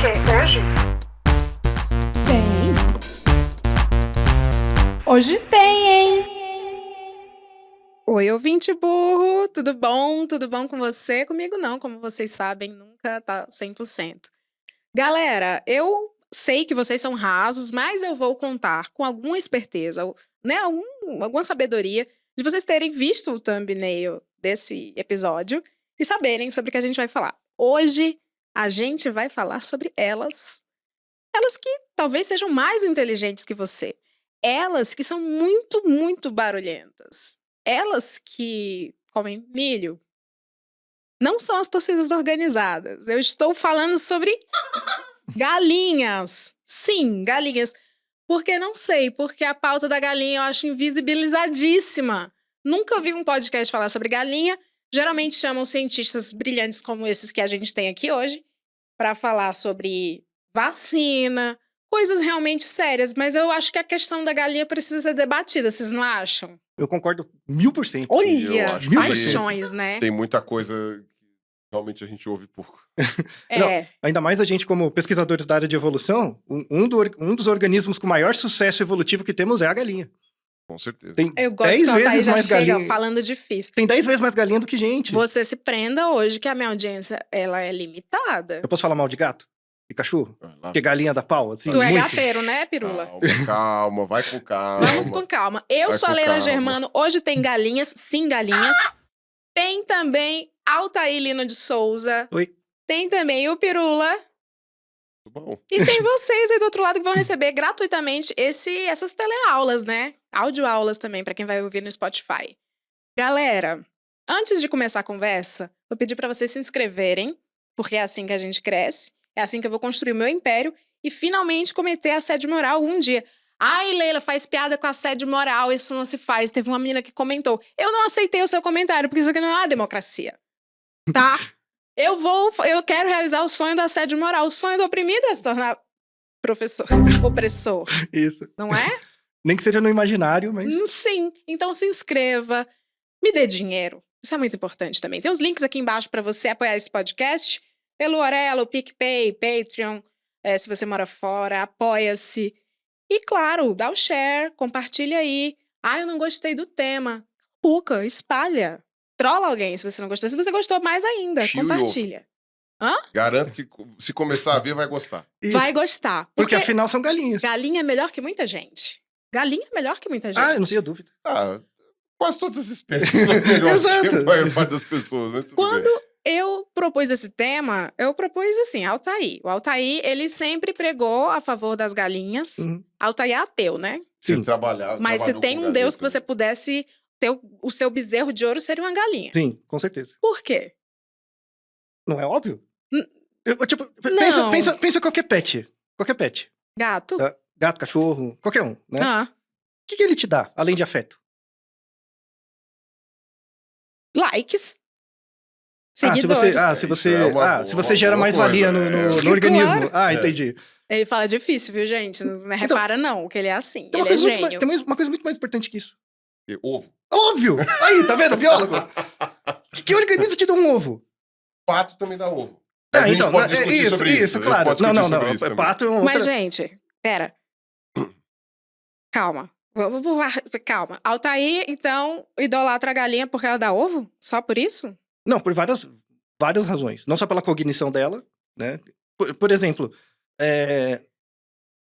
quê? Hoje? Tem. Hoje tem, hein? Oi, ouvinte burro, tudo bom? Tudo bom com você? Comigo não, como vocês sabem, nunca tá 100%. Galera, eu sei que vocês são rasos, mas eu vou contar com alguma esperteza, né, alguma sabedoria de vocês terem visto o thumbnail desse episódio e saberem sobre o que a gente vai falar. Hoje, a gente vai falar sobre elas. Elas que talvez sejam mais inteligentes que você. Elas que são muito, muito barulhentas. Elas que comem milho. Não são as torcidas organizadas. Eu estou falando sobre galinhas. Sim, galinhas. Porque não sei, porque a pauta da galinha eu acho invisibilizadíssima. Nunca vi um podcast falar sobre galinha. Geralmente chamam cientistas brilhantes como esses que a gente tem aqui hoje para falar sobre vacina, coisas realmente sérias. Mas eu acho que a questão da galinha precisa ser debatida, vocês não acham? Eu concordo 1000%. Olha, eu acho que paixões, né? Tem muita coisa que realmente a gente ouve pouco. É. Ainda mais a gente, como pesquisadores da área de evolução, um dos organismos com maior sucesso evolutivo que temos é a galinha. Com certeza. Tem Eu gosto 10 que a Thaís vezes já mais chega galinha. falando difícil. Tem 10 vezes mais galinha do que gente. Você se prenda hoje que a minha audiência, ela é limitada. Eu posso falar mal de gato? E cachorro? Vai lá. Porque galinha dá pau, assim, Tu é muito. gateiro, né, Pirula? Calma, vai com calma. Vamos com calma. Eu Vai sou a com Leila calma. Germano. Hoje tem galinhas, sim, galinhas. Tem também Altair Lino de Souza. Oi. Tem também o Pirula. Tudo bom. E tem vocês aí do outro lado que vão receber gratuitamente essas teleaulas, né? Audioaulas também, pra quem vai ouvir no Spotify. Galera, antes de começar a conversa, vou pedir pra vocês se inscreverem, porque é assim que a gente cresce, é assim que eu vou construir o meu império e finalmente cometer assédio moral um dia. Ai, Leila, faz piada com assédio moral, isso não se faz. Teve uma menina que comentou. Eu não aceitei o seu comentário, porque isso aqui não é uma democracia. Tá? Eu quero realizar o sonho do assédio moral. O sonho do oprimido é se tornar opressor, Isso. não é? Nem que seja no imaginário, mas... Sim. Então se inscreva, me dê dinheiro. Isso é muito importante também. Tem os links aqui embaixo para você apoiar esse podcast. Pelo Orelo, PicPay, Patreon, se você mora fora, apoia-se. E claro, dá o share, compartilha aí. Ah, eu não gostei do tema. Puca, espalha. Trola alguém se você não gostou. Se você gostou, mais ainda, Chiu e compartilha. Garanto que se começar a ver, vai gostar. Isso. Vai gostar. Porque afinal são galinhas. galinha é melhor que muita gente. Galinha é melhor que muita gente. Ah, eu não tenho dúvida. Ah, quase todas as espécies são melhores que Exato. a maior parte das pessoas. Mas tudo Quando bem. eu propus esse tema, eu propus assim, Altair. O Altair, ele sempre pregou a favor das galinhas. Uhum. Altair é ateu, né? Você Sim. Mas se trabalhou tem com um galinha Deus que também. você pudesse ter o seu bezerro de ouro, seria uma galinha. Sim, com certeza. Por quê? Não é óbvio? N- Tipo, Não. pensa qualquer pet. Qualquer pet. Gato? Gato, cachorro, qualquer um, né? Ah, O que ele te dá, além de afeto? likes. Se Seguidores. você Isso é uma se boa- você gera uma mais boa valia coisa, no organismo. Claro. Ah, É. entendi. Ele fala difícil, viu, gente? Não repara não, que ele é assim. Tem uma, Ele é coisa muito, gênio. tem uma coisa muito mais importante que isso. E ovo. Óbvio! Aí, tá vendo, biólogo? Que organismo te dá um ovo? Pato também dá ovo. Mas a gente então, pode discutir sobre isso. isso, A gente claro. pode Não, discutir não, sobre não. isso também. Pato é uma outra... Mas, gente, pera. Calma. Calma. Altair, então, idolatra a galinha porque ela dá ovo? Só por isso? Não, por várias razões. Não só pela cognição dela, né? Por exemplo,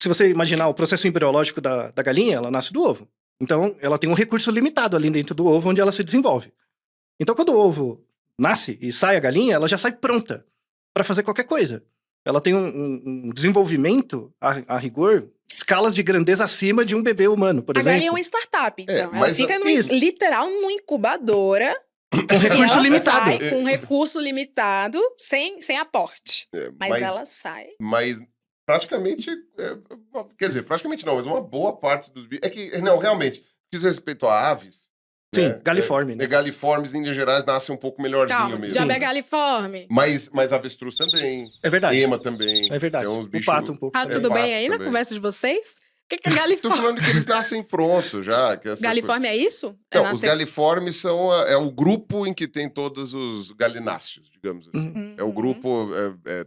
se você imaginar o processo embriológico da galinha, ela nasce do ovo. Então, ela tem um recurso limitado ali dentro do ovo onde ela se desenvolve. Então, quando o ovo nasce e sai a galinha, ela já sai pronta para fazer qualquer coisa. Ela tem um desenvolvimento, a rigor, escalas de grandeza acima de um bebê humano, por A exemplo. galinha é uma startup, então. Ela mas fica isso. literal numa incubadora. Com E recurso ela limitado. sai com recurso limitado, sem aporte. É, Mas ela sai. Mas praticamente. Quer dizer, praticamente não, mas uma boa parte dos bichos. É que, não, realmente, diz respeito a aves. Sim, né, galiforme, né? Galiformes, em Minas Gerais, nascem um pouco melhorzinho Calma, mesmo. diabo Sim. é galiforme. Mas avestruz também. É verdade. Ema também. É verdade. É uns O bichos. pato um pouco. Ah, É, tudo pato bem aí na também. conversa de vocês? que é Tô galiforme? falando que eles nascem prontos já. Que essa Galiforme é isso? Não, é os galiformes é o grupo em que tem todos os galináceos, digamos assim. É o grupo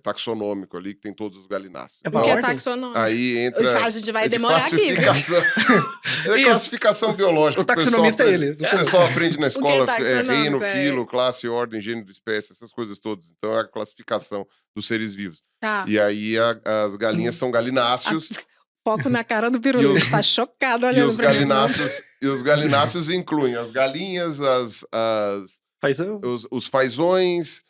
taxonômico ali que tem todos os galináceos. É O uma que é ordem? taxonômico? Aí entra. A gente vai é de demorar aqui. classificação. É Isso. classificação biológica. O taxonomista é ele. O pessoal aprende na escola taxonômico? reino, É- filo, classe, ordem, gênero, espécie, essas coisas todas. Então é a classificação dos seres vivos. Tá. E aí as galinhas são galináceos. Foco na cara do Pirulito. E os- Está chocado E olhando os pra mim. senão- galináceos incluem as galinhas, Fazão? os fazões,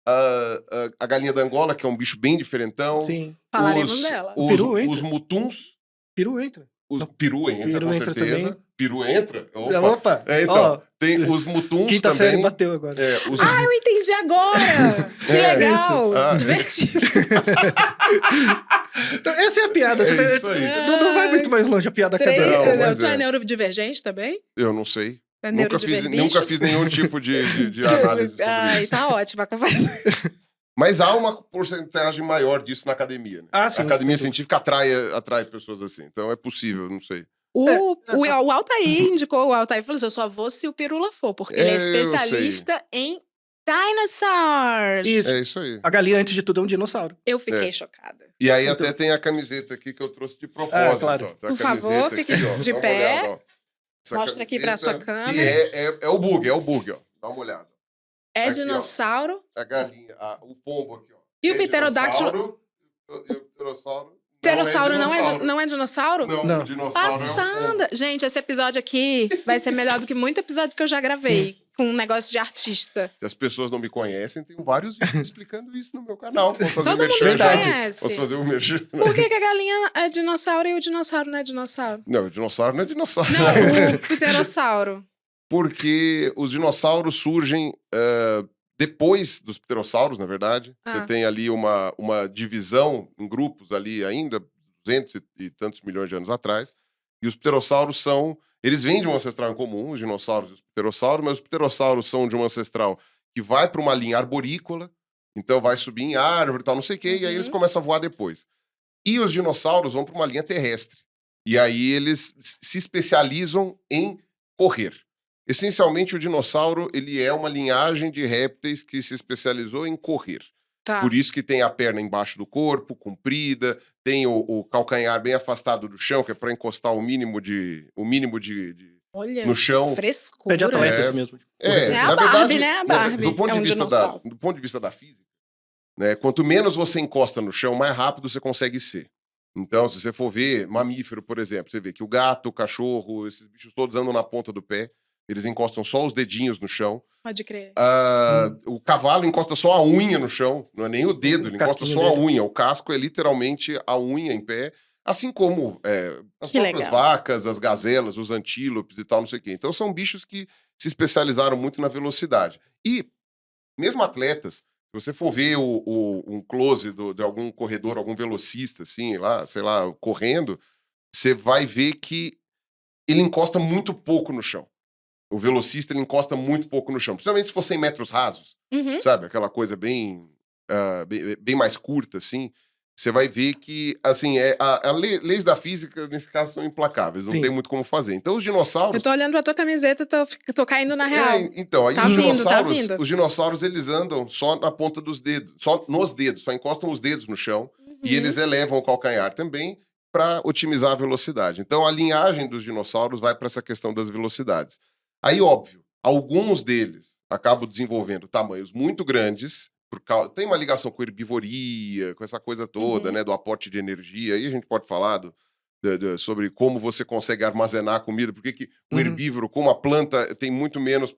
a galinha da Angola, que é um bicho bem diferentão. Sim. Falaremos dela. Peru entra. Os mutuns. Peru entra. O peru entra, Peru com entra certeza. também. Peru entra? Opa. Opa! Então, Ó, tem os mutuns quinta também. série bateu agora. Eu entendi agora! Que É, legal! isso. Ah. Divertido. Então, essa é a piada. É isso aí. Não vai muito mais longe a piada Três- acadêmica. Não, mas Tu é é. neurodivergente também? Eu não sei. É Nunca fiz neurodiverbichos? nenhum tipo de análise sobre Ai, isso. tá ótima a conversa. Mas há uma porcentagem maior disso na academia. Né? Ah, sim, A academia sem científica atrai pessoas assim. Então é possível, não sei. O Altair indicou, o Altair falou assim, eu só vou se o Pirula for, porque ele é Eu sei. especialista em dinosaurs. Isso. É isso aí. A galinha, antes de tudo, é um dinossauro. Eu fiquei É. chocada. E aí Então- até tem a camiseta aqui que eu trouxe de propósito. Ah, claro. Ó. Tem a Por favor, camiseta fique aqui, ó. de Dá uma pé. olhada, ó. Essa Mostra aqui pra sua camiseta, câmera. que é o bug, ó. Dá uma olhada. É Aqui, ó. dinossauro. A galinha, o pombo aqui, ó. E o É pterodáctilo? dinossauro, e o pterossauro Pterossauro dinossauro. não é dinossauro? Não, Não. o dinossauro é um Passada! Gente, esse episódio aqui vai ser melhor do que muito episódio que eu já gravei. Com um negócio de artista. Se as pessoas não me conhecem, tem vários vídeos explicando isso no meu canal. Posso fazer Todo o mundo te merchan? Verdade. conhece. Posso fazer o merchan? Por que a galinha é dinossauro e o dinossauro não é dinossauro? Não, o dinossauro não é dinossauro. Não, o pterossauro. Porque os dinossauros surgem depois dos pterossauros, na verdade. Ah. Você tem ali uma divisão em grupos ali ainda, 200 e tantos milhões de anos atrás. E os pterossauros eles vêm de um ancestral em comum, os dinossauros e os pterossauros, mas os pterossauros são de um ancestral que vai para uma linha arborícola, então vai subir em árvore e tal, não sei o quê, e aí eles começam a voar depois. E os dinossauros vão para uma linha terrestre. E aí eles se especializam em correr. Essencialmente, o dinossauro ele é uma linhagem de répteis que se especializou em correr. Tá. Por isso que tem a perna embaixo do corpo, comprida, tem o calcanhar bem afastado do chão, que é para encostar o mínimo de Olha, no chão. frescura. É de atletas É. mesmo. Você é a na Barbie, né? A Barbie do ponto é um de vista dinossauro. do ponto de vista da física, né, quanto menos você encosta no chão, mais rápido você consegue ser. Então, se você for ver mamífero, por exemplo, você vê que o gato, o cachorro, esses bichos todos andam na ponta do pé, eles encostam só os dedinhos no chão. Pode crer. O cavalo encosta só a unha no chão, não é nem o dedo, ele encosta casquinho só a dele. unha. O casco é literalmente a unha em pé, assim como as Que próprias legal. vacas, as gazelas, os antílopes e tal, não sei o quê. Então são bichos que se especializaram muito na velocidade. E mesmo atletas, se você for ver um close de algum corredor, algum velocista, assim, lá, sei lá, correndo, você vai ver que ele encosta muito pouco no chão. O velocista, ele encosta muito pouco no chão. Principalmente se for 100 metros rasos, Uhum. sabe? Aquela coisa bem mais curta, assim. Você vai ver que, assim, leis da física, nesse caso, são implacáveis. Não Sim. tem muito como fazer. Então, os dinossauros... Eu tô olhando pra tua camiseta, tô caindo na real. Então, aí Tá os vindo, tá dinossauros, vindo. os dinossauros, eles andam só na ponta dos dedos, só nos dedos, só encostam os dedos no chão, e Uhum. eles elevam o calcanhar também para otimizar a velocidade. Então, a linhagem dos dinossauros vai para essa questão das velocidades. Aí, óbvio, alguns deles acabam desenvolvendo tamanhos muito grandes, tem uma ligação com herbivoria, com essa coisa toda, Uhum. né, do aporte de energia. Aí a gente pode falar sobre como você consegue armazenar comida, porque que o Uhum. herbívoro, como a planta tem muito menos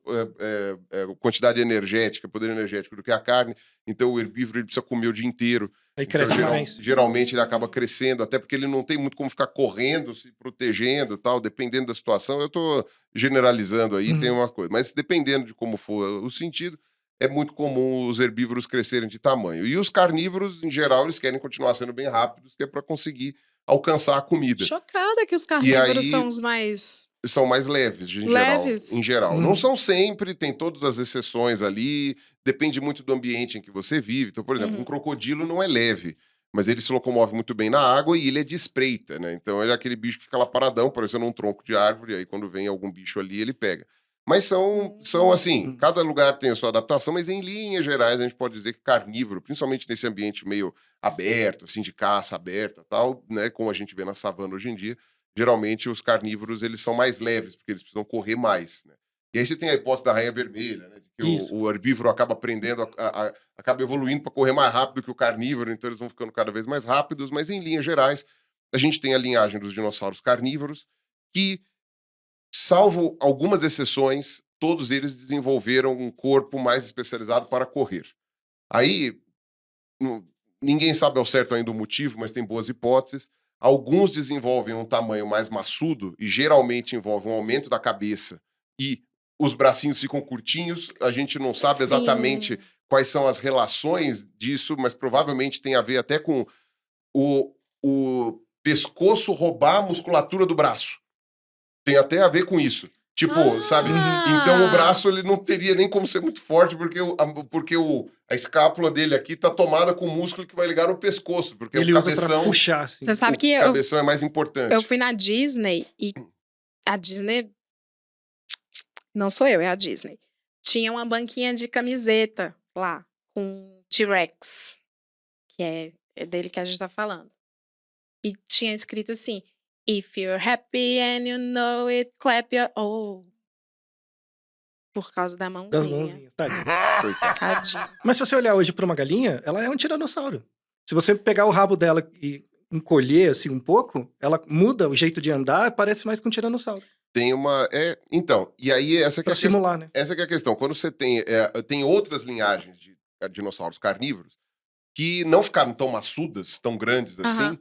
quantidade energética, poder energético do que a carne, então o herbívoro ele precisa comer o dia inteiro. Aí Então, cresce mais. geralmente ele acaba crescendo, até porque ele não tem muito como ficar correndo, se protegendo e tal, dependendo da situação. Eu estou generalizando aí, Uhum. tem uma coisa. Mas dependendo de como for o sentido, é muito comum os herbívoros crescerem de tamanho. E os carnívoros, em geral, eles querem continuar sendo bem rápidos, que é para conseguir alcançar a comida. Chocada que os carnívoros aí- são os mais... São mais leves, Leves? em geral. Hum. Não são sempre, tem todas as exceções ali, depende muito do ambiente em que você vive. Então, por exemplo, Uhum. um crocodilo não é leve, mas ele se locomove muito bem na água e ele é de espreita, né? Então ele é aquele bicho que fica lá paradão, parecendo um tronco de árvore, e aí quando vem algum bicho ali, ele pega. Mas são assim, cada lugar tem a sua adaptação, mas em linhas gerais a gente pode dizer que carnívoro, principalmente nesse ambiente meio aberto, assim, de caça aberta tal, né? Como a gente vê na savana hoje em dia, geralmente os carnívoros eles são mais leves, porque eles precisam correr mais, né? E aí você tem a hipótese da rainha vermelha, né? De que o herbívoro acaba aprendendo, acaba evoluindo para correr mais rápido que o carnívoro, então eles vão ficando cada vez mais rápidos, mas em linhas gerais, a gente tem a linhagem dos dinossauros carnívoros, que, salvo algumas exceções, todos eles desenvolveram um corpo mais especializado para correr. Aí, ninguém sabe ao certo ainda o motivo, mas tem boas hipóteses. Alguns desenvolvem um tamanho mais maçudo e geralmente envolve um aumento da cabeça e os bracinhos ficam curtinhos. A gente não sabe exatamente quais são as relações disso, mas provavelmente tem a ver até com o pescoço roubar a musculatura do braço. Tem até a ver com isso. Tipo, sabe? Então o braço ele não teria nem como ser muito forte, porque a escápula dele aqui tá tomada com o músculo que vai ligar no pescoço. Porque Ele o usa cabeção. pra puxar, assim. Você sabe que O cabeção é mais importante. eu fui na Disney e a Disney... Não sou eu, é a Disney. Tinha uma banquinha de camiseta lá, com T-Rex, que é dele que a gente tá falando. E tinha escrito assim, If you're happy and you know it, clap your... Oh. Por causa da Das mãozinha. mãozinhas. Tadinho. Tadinho. Mas se você olhar hoje pra uma galinha, ela é um tiranossauro. Se você pegar o rabo dela e encolher assim um pouco, ela muda o jeito de andar, parece mais com um tiranossauro. Tem uma. Então, e aí essa que é Pra a questão. simular, né? Essa que é a questão. Quando você tem outras linhagens de dinossauros carnívoros que não ficaram tão maçudas, tão grandes assim,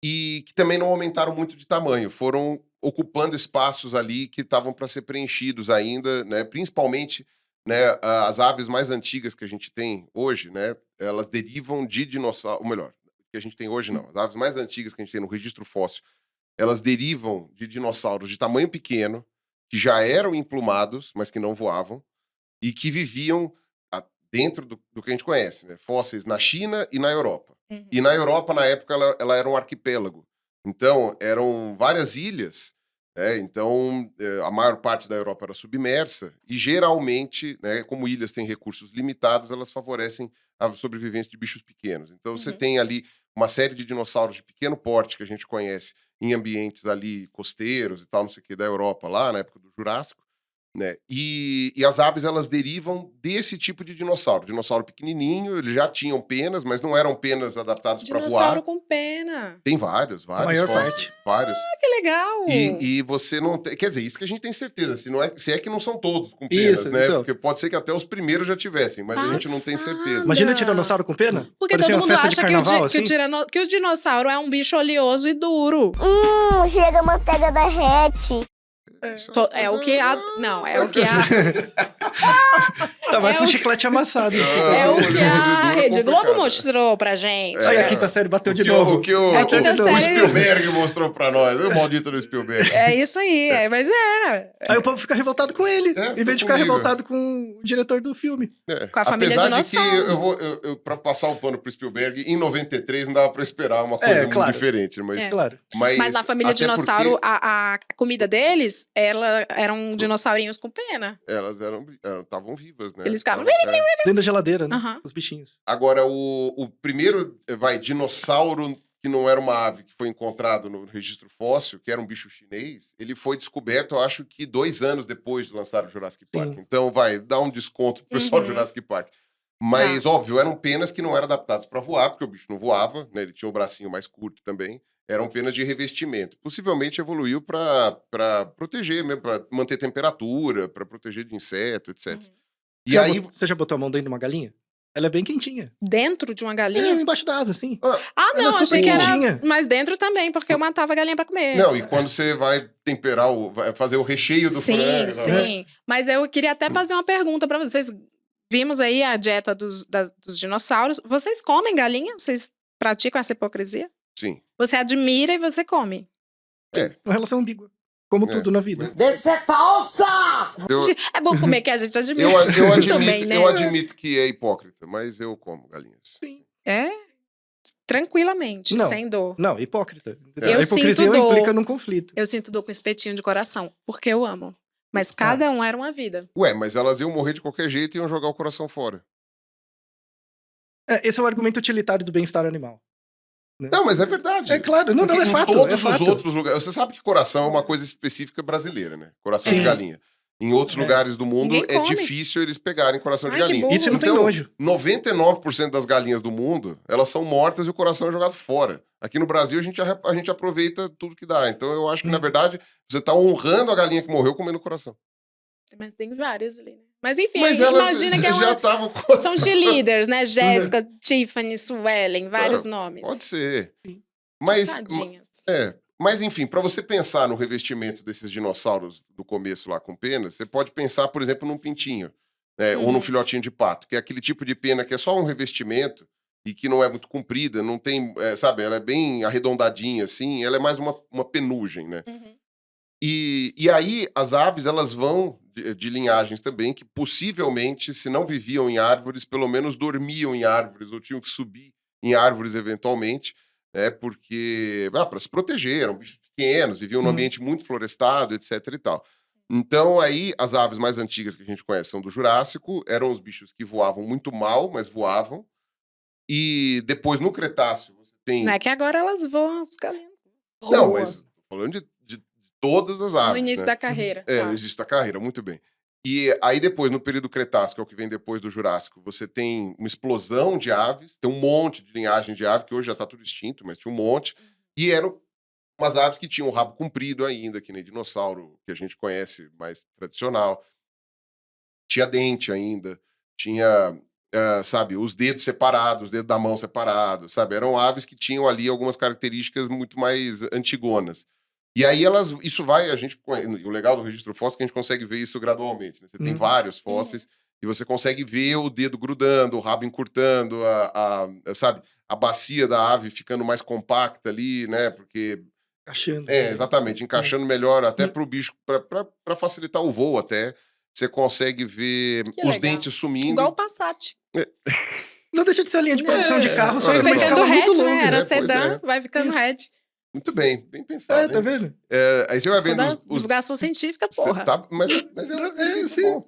e que também não aumentaram muito de tamanho. Foram ocupando espaços ali que estavam para ser preenchidos ainda, né? Principalmente, né, as aves mais antigas que a gente tem hoje, né? Elas derivam de dinossauro, ou melhor, que a gente tem hoje não. As aves mais antigas que a gente tem no registro fóssil, elas derivam de dinossauros de tamanho pequeno, que já eram emplumados, mas que não voavam, e que viviam dentro do que a gente conhece, né? Fósseis na China e na Europa. E na Europa, na época, ela era um arquipélago. Então, eram várias ilhas, né? Então, a maior parte da Europa era submersa, e geralmente, né, como ilhas têm recursos limitados, elas favorecem a sobrevivência de bichos pequenos. Então, você tem ali uma série de dinossauros de pequeno porte que a gente conhece em ambientes ali costeiros e tal, não sei o que, da Europa lá, na época do Jurássico, né? E as aves, elas derivam desse tipo de dinossauro. Dinossauro pequenininho, eles já tinham penas, mas não eram penas adaptadas para voar. Dinossauro com pena. Tem vários maior fósseis, parte. vários. Que legal. E você não tem... Quer dizer, isso que a gente tem certeza, se é que não são todos com penas, Isso, né? então. Porque pode ser que até os primeiros já tivessem, mas a gente não tem certeza. Imagina tiranossauro com pena? Porque Parecia todo uma mundo festa de acha carnaval, assim. que o dinossauro é um bicho oleoso e duro. Chega a manteiga derrete. É o que a... Não, é o que a... Tá mais É um o- chiclete amassado. É o que a Rede Globo complicado. mostrou pra gente. Aí a quinta série bateu de O novo. que o A quinta série- Spielberg mostrou pra nós. O maldito do Spielberg. É isso aí, mas era. Aí o povo fica revoltado com ele, em vez de ficar comigo. revoltado com o diretor do filme. Com a família Apesar dinossauro. de que eu pra passar o pano pro Spielberg, em 93 não dava pra esperar uma coisa muito claro. diferente. Mas, É. Claro. Mas na família até dinossauro, porque a comida deles, eram dinossaurinhos com pena. elas estavam vivas, né? Eles ficavam- Dentro da geladeira, né? Aham. Os bichinhos. Agora, o primeiro, dinossauro que não era uma ave, que foi encontrado no registro fóssil, que era um bicho chinês, ele foi descoberto, eu acho que 2 anos depois de lançar o Jurassic Park. Sim. Então, dá um desconto pro pessoal do Jurassic Park. Mas, óbvio, eram penas que não eram adaptadas para voar, porque o bicho não voava, né? Ele tinha um bracinho mais curto também. Eram penas de revestimento. Possivelmente evoluiu para proteger mesmo, para manter temperatura, para proteger de inseto, etc. E aí... Você já botou a mão dentro de uma galinha? Ela é bem quentinha. Dentro de uma É, galinha? embaixo da asa, assim. Ah, ela não, é super achei que era... quentinha. Mas dentro também, porque eu matava a galinha pra comer. Não, e quando você vai temperar, vai fazer o recheio do Sim, frango... sim. Mas eu queria até fazer uma pergunta pra vocês. Vimos aí a dieta dos dinossauros. Vocês comem galinha? Vocês praticam essa hipocrisia? Sim. Você admira e você come. Uma relação ambígua. Como tudo na vida. Isso é falsa! É bom comer que a gente admira. Eu também, né? admito que é hipócrita, mas eu como galinhas. É? tranquilamente, Não. sem dor. Não, hipócrita. Eu A hipocrisia sinto dor. implica num conflito. Eu sinto dor com espetinho de coração, porque eu amo. Mas cada um era uma vida. Ué, mas elas iam morrer de qualquer jeito e iam jogar o coração fora. Esse é o argumento utilitário do bem-estar animal. Né? Não, mas é verdade. É claro, não, Porque é fato. Em todos é os fato. outros lugares. Você sabe que coração é uma coisa específica brasileira, né? Coração de Sim. galinha. Em outros lugares do mundo Ninguém é come. difícil eles pegarem coração de Ai, que galinha. burro. Isso não tem Então, nojo. 99% das galinhas do mundo, elas são mortas e o coração é jogado fora. Aqui no Brasil, a gente aproveita tudo que dá. Então, eu acho que, na verdade, você tá honrando a galinha que morreu comendo o coração. Mas tem várias ali, né? Mas enfim, Mas elas imagina que é já uma... estavam... São cheerleaders, né? Jéssica, Tiffany, Suelen, vários nomes. Pode ser. Mas, Tadinhas. mas enfim, para você pensar no revestimento desses dinossauros do começo lá com penas, você pode pensar, por exemplo, num pintinho, né, ou num filhotinho de pato, que é aquele tipo de pena que é só um revestimento e que não é muito comprida, não tem, sabe, ela é bem arredondadinha assim, ela é mais uma penugem, né? E aí as aves, elas vão de linhagens também que possivelmente, se não viviam em árvores, pelo menos dormiam em árvores ou tinham que subir em árvores eventualmente, né, porque para se proteger, eram bichos pequenos, viviam num ambiente muito florestado, etc e tal. Então aí as aves mais antigas que a gente conhece são do Jurássico, eram os bichos que voavam muito mal, mas voavam. E depois no Cretáceo você tem... Não é que agora elas voam as galinhas. Não, mas tô falando de todas as aves, No início né? da carreira. É, tá. no início da carreira, muito bem. E aí depois, no período Cretáceo, que é o que vem depois do Jurássico, você tem uma explosão de aves, tem um monte de linhagem de ave, que hoje já está tudo extinto, mas tinha um monte. E eram umas aves que tinham o rabo comprido ainda, que nem dinossauro, que a gente conhece mais tradicional. Tinha dente ainda, tinha, sabe, os dedos separados, os dedos da mão separados, sabe? Eram aves que tinham ali algumas características muito mais antigonas. E aí isso vai, o legal do registro fóssil é que a gente consegue ver isso gradualmente, né? Você tem vários fósseis e você consegue ver o dedo grudando, o rabo encurtando, sabe, a bacia da ave ficando mais compacta ali, né? Porque... Encaixando. exatamente, encaixando melhor até para o bicho, para facilitar o voo até. Você consegue ver Que os legal. dentes sumindo. Igual o Passat. Não deixa de ser a linha de produção de carro, só olha que uma Foi só. ficando escala muito hatch, longa. né? Era né? Pois sedã, é. vai ficando Isso. hatch. Muito bem pensado. Tá hein? vendo? Aí você vai Sou vendo da os divulgação científica, porra. mas Sim.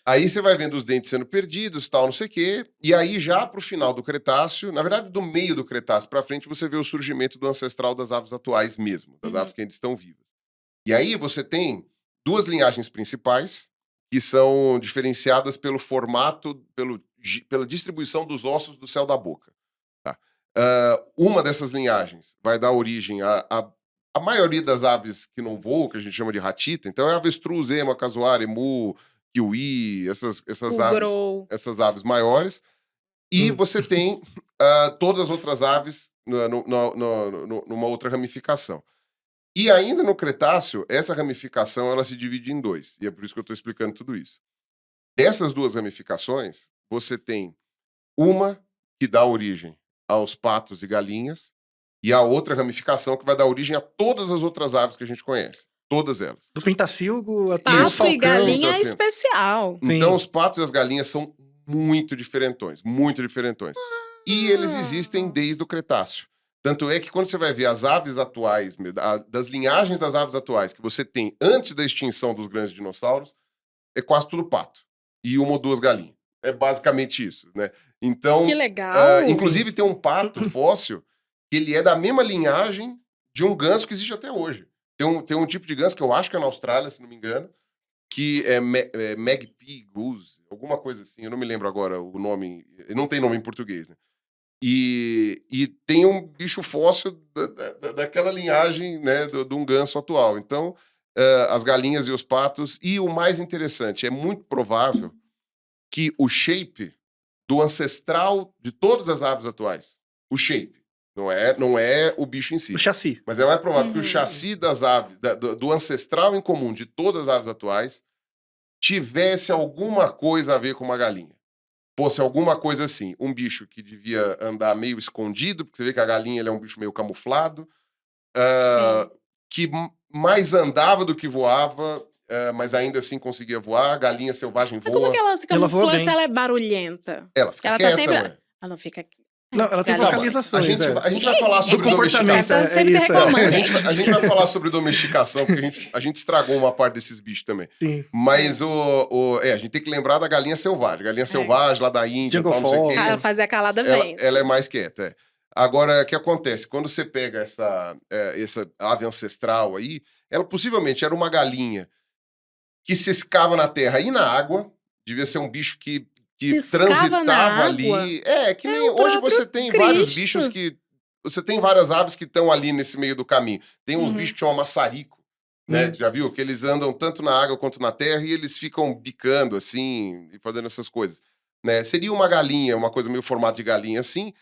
Aí você vai vendo os dentes sendo perdidos, tal, não sei o quê. E aí, já pro final do Cretáceo, na verdade, do meio do Cretáceo pra frente, você vê o surgimento do ancestral das aves atuais mesmo, das aves que ainda estão vivas. E aí você tem duas linhagens principais, que são diferenciadas pelo formato, pela distribuição dos ossos do céu da boca. Tá? Uma dessas linhagens vai dar origem à maioria das aves que não voam, que a gente chama de ratita. Então é avestruz, ema, casuara, emu, kiwi, essas aves maiores. E você tem todas as outras aves numa outra ramificação. E ainda no Cretáceo, essa ramificação ela se divide em dois. E é por isso que eu estou explicando tudo isso. Dessas duas ramificações, você tem uma que dá origem aos patos e galinhas, e a outra ramificação que vai dar origem a todas as outras aves que a gente conhece. Todas elas. Do pentacilgo até o Pato falcão. e galinha é assim. especial. Então, Sim. os patos e as galinhas são muito diferentões, muito diferentões. E eles existem desde o Cretáceo. Tanto é que quando você vai ver as aves atuais, das linhagens das aves atuais que você tem antes da extinção dos grandes dinossauros, é quase tudo pato. E uma ou duas galinhas. É basicamente isso, né? Então, Que legal. inclusive tem um pato fóssil que ele é da mesma linhagem de um ganso que existe até hoje. Tem um tipo de ganso que eu acho que é na Austrália, se não me engano, que é magpie goose, alguma coisa assim, eu não me lembro agora o nome, não tem nome em português, né? E tem um bicho fóssil daquela linhagem, né, de um ganso atual. Então, as galinhas e os patos, e o mais interessante, é muito provável que o shape do ancestral de todas as aves atuais, o shape, não é o bicho em si, O chassi. mas é mais provável que o chassi das aves, do ancestral em comum de todas as aves atuais, tivesse alguma coisa a ver com uma galinha. Fosse alguma coisa assim, um bicho que devia andar meio escondido, porque você vê que a galinha ele é um bicho meio camuflado, que mais andava do que voava, mas ainda assim conseguia voar, galinha selvagem Mas como voa, que ela se Ela voa camufla bem. se ela é barulhenta? ela fica Ela tá quieta, sempre... ué. Ela não fica... Não, ela tem Galinha. vocalizações. A gente vai falar sobre comportamento, domesticação. Tá sempre isso, reclamando. A gente vai falar sobre domesticação, porque a gente estragou uma parte desses bichos também. Sim. Mas a gente tem que lembrar da galinha selvagem. Galinha selvagem lá da Índia, Jungle tal, não sei o Fowl. quê. Cara, fazer a calada Ela, vence. ela é mais quieta. É. Agora, o que acontece? Quando você pega essa ave ancestral aí, ela possivelmente era uma galinha que ciscava na terra e na água. Devia ser um bicho que Ciscava transitava na ali. água? Que É nem o hoje próprio você tem vários Cristo. bichos que. Você tem várias aves que estão ali nesse meio do caminho. Tem uns Uhum. bichos que chamam maçarico, né? Já viu? Que eles andam tanto na água quanto na terra e eles ficam bicando assim e fazendo essas coisas. Né? Seria uma galinha, uma coisa meio formato de galinha assim,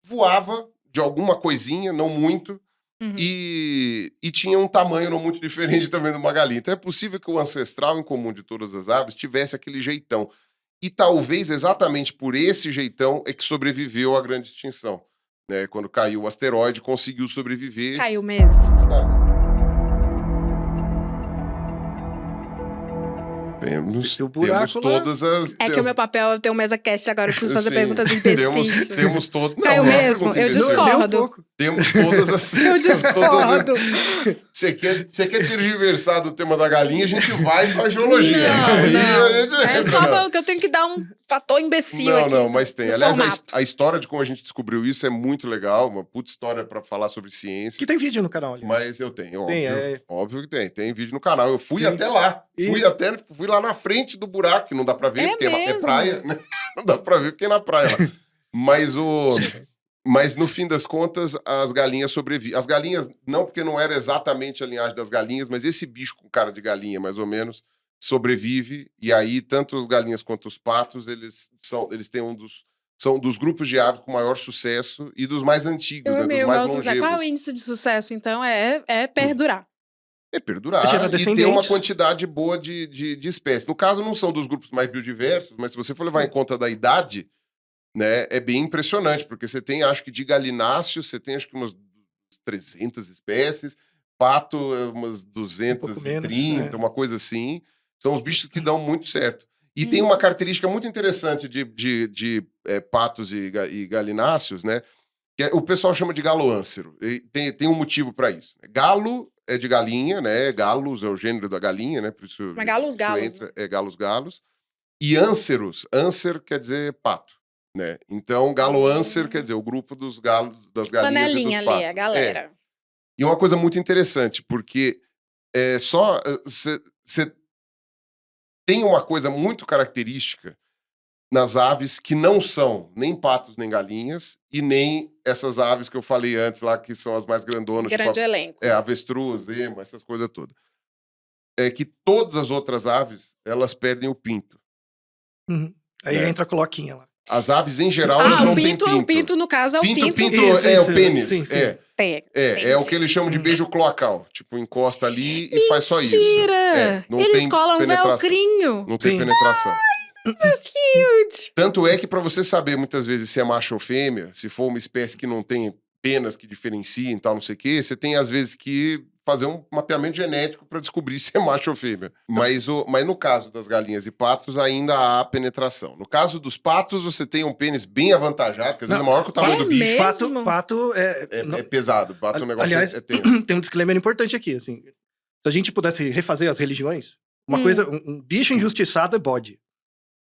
voava de alguma coisinha, não muito, Uhum. e tinha um tamanho não muito diferente também de uma galinha. Então é possível que o ancestral em comum de todas as aves tivesse aquele jeitão. E talvez exatamente por esse jeitão é que sobreviveu à grande extinção. Né? Quando caiu o asteroide, conseguiu sobreviver. Caiu mesmo. Temos Tem o buraco lá. todas as... É que o meu papel é ter um mesa cast agora, eu preciso fazer Sim, perguntas imbecis. Temos todas... Caiu não é uma mesmo? pergunta Eu imbecil. discordo. Nem um pouco. Temos todas as... Eu discordo. Você quer tergiversar do tema da galinha, a gente vai pra geologia. Aí Não, a gente não. É entra, só não. que eu tenho que dar um fator imbecil aqui. Não, mas tem. no Aliás, formato. a história de como a gente descobriu isso é muito legal, uma puta história pra falar sobre ciência. Que tem vídeo no canal, aliás. Mas eu tenho, óbvio. Tem, Óbvio que tem. Tem vídeo no canal. Eu fui Sim. até lá. E- Fui lá na frente do buraco, que não dá pra ver, É porque é mesmo? praia, né? Não dá pra ver porque é na praia lá. Mas no fim das contas, as galinhas sobreviveram. As galinhas, não porque não era exatamente a linhagem das galinhas, mas esse bicho com cara de galinha, mais ou menos, sobrevive. E aí, tanto as galinhas quanto os patos, eles têm são dos grupos de aves com maior sucesso e dos mais antigos, Eu né? amei Dos o mais meu sucesso. longevos. Qual é o índice de sucesso, então? É perdurar. É perdurar Gera e ter descendentes. uma quantidade boa de espécies. No caso, não são dos grupos mais biodiversos, mas se você for levar em conta da idade, né, é bem impressionante, porque você tem, acho que de galináceos, você tem acho que umas 300 espécies, pato umas pouco 230, menos, uma coisa assim. São os bichos que dão muito certo. E tem uma característica muito interessante de patos e galináceos, né? Que o pessoal chama de galoâncero. E tem um motivo para isso. Galo é de galinha, né? Galos é o gênero da galinha, né? Por isso, Mas galos, isso galos, entra, é galos. E ânceros, âncer quer dizer pato, né? Então, galoâncer quer dizer o grupo dos galos, das galinhas Panelinha e dos patos. ali, a galera. E uma coisa muito interessante, porque você tem uma coisa muito característica nas aves que não são nem patos nem galinhas e nem essas aves que eu falei antes lá, que são as mais grandonas, Grande tipo elenco. avestruz, ema, essas coisas todas. É que todas as outras aves, elas perdem o pinto. Uhum. Aí É. entra a coloquinha lá. As aves, em geral, elas Ah, não o pinto, têm o pinto, no caso, é o pinto. Pinto Isso, é isso, o pênis. sim, sim. É o que eles chamam de beijo cloacal. Tipo, encosta ali e faz só isso. Mentira! Não Eles tem colam penetração. velcrinho. Não tem Sim. penetração. Cute. Tanto é que pra você saber muitas vezes se é macho ou fêmea, se for uma espécie que não tem penas que diferenciem e tal, não sei o quê, você tem às vezes que fazer um mapeamento genético pra descobrir se é macho ou fêmea. Mas no caso das galinhas e patos ainda há penetração. No caso dos patos, você tem um pênis bem avantajado, que às vezes é maior que o tamanho É do bicho. mesmo? Pato é... É pesado. Pato é um negócio Aliás, é tenso. tem um disclaimer importante aqui, assim. Se a gente pudesse refazer as religiões, uma coisa, um bicho injustiçado é bode.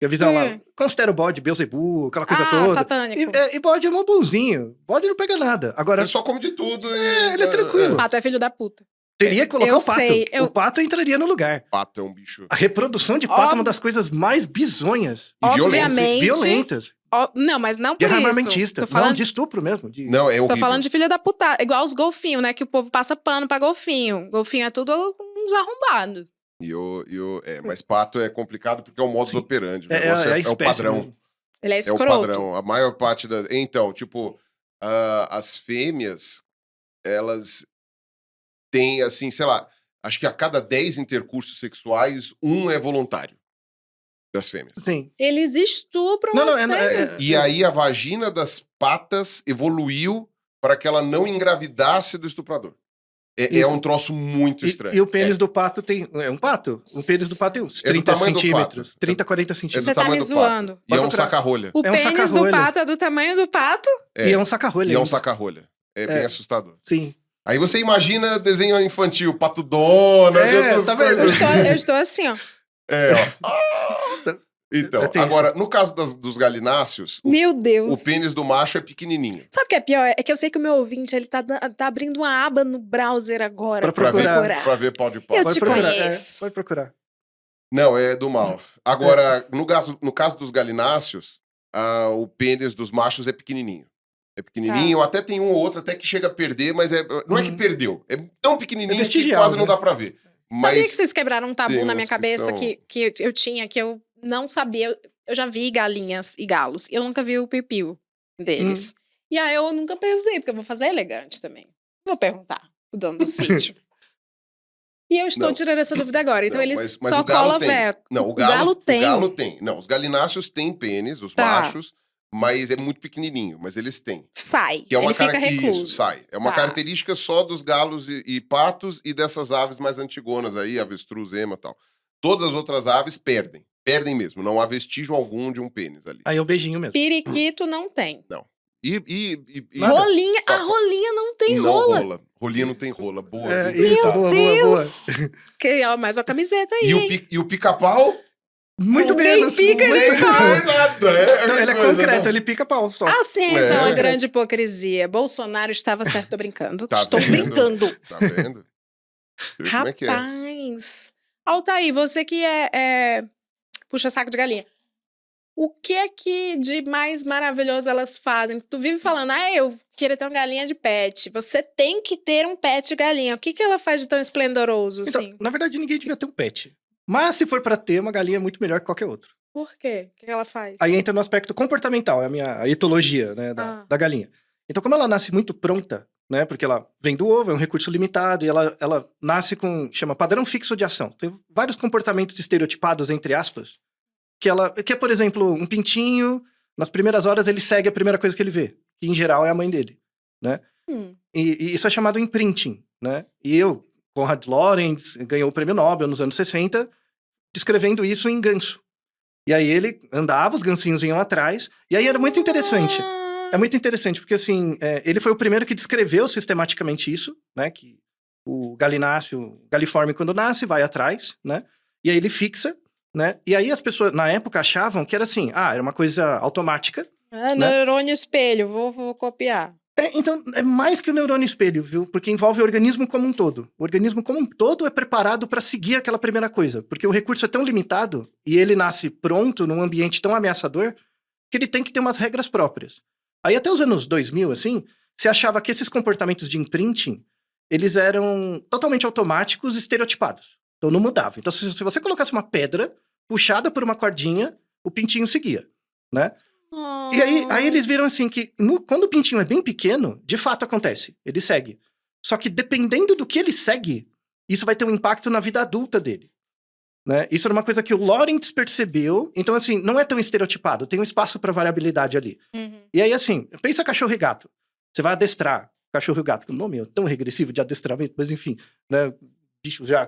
E a visão lá, considera o bode Beelzebub, aquela coisa toda. Satânico. E bode é um bonzinho. Bode não pega nada. Agora, Ele só come de tudo. ele é tranquilo. Pato é filho da puta. teria que colocar eu o pato. sei, O pato entraria no lugar. Pato é um bicho. A reprodução de pato é uma das coisas mais bizonhas E Obviamente. violentas. Não, mas não por Guerra isso. armamentista. Tô falando, Não, de estupro mesmo. Não, é horrível. tô falando de filha da puta. Igual os golfinhos, né? Que o povo passa pano pra golfinho. Golfinho é tudo uns arrombados. Mas pato é complicado porque é o modus operandi. O É negócio a é o espécie padrão. mesmo. Ele é É o escroto. padrão. A maior parte das. Então, tipo, as fêmeas, elas têm, assim, sei lá, acho que a cada 10 intercursos sexuais, um é voluntário das fêmeas. Sim. Eles estupram Não, as não, fêmeas. E aí a vagina das patas evoluiu para que ela não engravidasse do estuprador. É Isso. um troço muito estranho. E o pênis do pato tem... É um pato? O pênis do pato tem uns É do 30 tamanho do centímetros. pato. 30, 40 É do Você centímetros. tá tamanho me do pato. zoando. E é Pode um procurar. saca-rolha. O É um pênis do saca-rolha. pato é do tamanho do pato? E é um saca-rolha E é um ainda. saca-rolha. É bem assustador. Sim. Aí você imagina desenho infantil, Pato Donald, essas tá vendo? coisas. Eu estou assim, ó. É, ó. Então, É tenso. agora, no caso dos galináceos, Meu Deus. o pênis do macho é pequenininho. Sabe o que é pior? É que eu sei que o meu ouvinte, ele tá abrindo uma aba no browser agora. Pra procurar. Pra ver pau de pau. Eu Pode te procurar. conheço. Pode procurar. Não, é do mal. Agora, no caso dos galináceos, o pênis dos machos é pequenininho. É pequenininho, até tem um ou outro até que chega a perder, mas não é que perdeu. É tão pequenininho que vestigial, quase não né? dá pra ver. Sabia que Mas vocês quebraram um tabu tem na minha uns que cabeça são- que eu tinha, que eu não sabia. Eu já vi galinhas e galos. Eu nunca vi o piu-piu deles. E aí eu nunca perguntei, porque eu vou fazer elegante também. Vou perguntar o dono do sítio. E eu estou Não. tirando essa dúvida agora. Então Não, eles mas só o galo colam tem. veco. Não, o galo tem. O galo tem. Não, os galináceos têm pênis, os Tá. machos, mas é muito pequenininho, mas eles têm. Sai. Que é uma Ele fica característica. recluso. Isso, sai. É uma Tá. característica só dos galos e patos e dessas aves mais antigonas aí, avestruz, ema e tal. Todas as outras aves perdem. Perdem mesmo. Não há vestígio algum de um pênis ali. Aí é o beijinho mesmo. Periquito não tem. E Nada. Rolinha. A rolinha não tem não rola. Rolinha não tem rola. Boa. É, bem isso, pensado. boa, boa, boa. Deus! Que, ó, mais uma camiseta aí. E o pica-pau? Muito Nem menos. pica, muito nem menos. Não é nada. Não, ele é coisa, concreto, não. ele pica pau só. A ciência é uma É. grande hipocrisia. Bolsonaro estava certo, tô brincando. Tá Estou vendo? brincando. Tá vendo? Você vê como é que é. Rapaz. Altair, você que é puxa saco de galinha. O que é que de mais maravilhoso elas fazem? Tu vive falando, eu queria ter uma galinha de pet. Você tem que ter um pet galinha. O que que ela faz de tão esplendoroso, Então, assim? na verdade, ninguém devia ter um pet. Mas se for pra ter, uma galinha é muito melhor que qualquer outro. Por quê? O que que ela faz? Aí entra no aspecto comportamental, é a etologia, né, da galinha. Então, como ela nasce muito pronta, né, porque ela vem do ovo, é um recurso limitado, e ela nasce com, chama padrão fixo de ação. Tem vários comportamentos estereotipados, entre aspas, que é, por exemplo, um pintinho, nas primeiras horas ele segue a primeira coisa que ele vê, que em geral é a mãe dele, né? E isso é chamado imprinting, né? E Konrad Lorenz, ganhou o prêmio Nobel nos anos 60, descrevendo isso em ganso. E aí ele andava, os gansinhos iam atrás, e aí era muito interessante. É muito interessante, porque assim, ele foi o primeiro que descreveu sistematicamente isso, né? Que o galináceo, galiforme, quando nasce, vai atrás, né? E aí ele fixa, né? E aí as pessoas, na época, achavam que era assim, era uma coisa automática. Neurônio espelho, vou copiar. Então, é mais que o neurônio espelho, viu? Porque envolve o organismo como um todo. O organismo como um todo é preparado para seguir aquela primeira coisa. Porque o recurso é tão limitado e ele nasce pronto num ambiente tão ameaçador que ele tem que ter umas regras próprias. Aí até os anos 2000, assim, se achava que esses comportamentos de imprinting, eles eram totalmente automáticos e estereotipados. Então não mudava. Então se você colocasse uma pedra puxada por uma cordinha, o pintinho seguia, né? E aí eles viram assim que quando o pintinho é bem pequeno, de fato acontece, ele segue. Só que dependendo do que ele segue, isso vai ter um impacto na vida adulta dele. Né? Isso era uma coisa que o Lorenz percebeu, então assim, não é tão estereotipado, tem um espaço para variabilidade ali. E aí assim, pensa cachorro e gato. Você vai adestrar cachorro e gato, que o nome é tão regressivo de adestramento, mas enfim, né? Bicho já,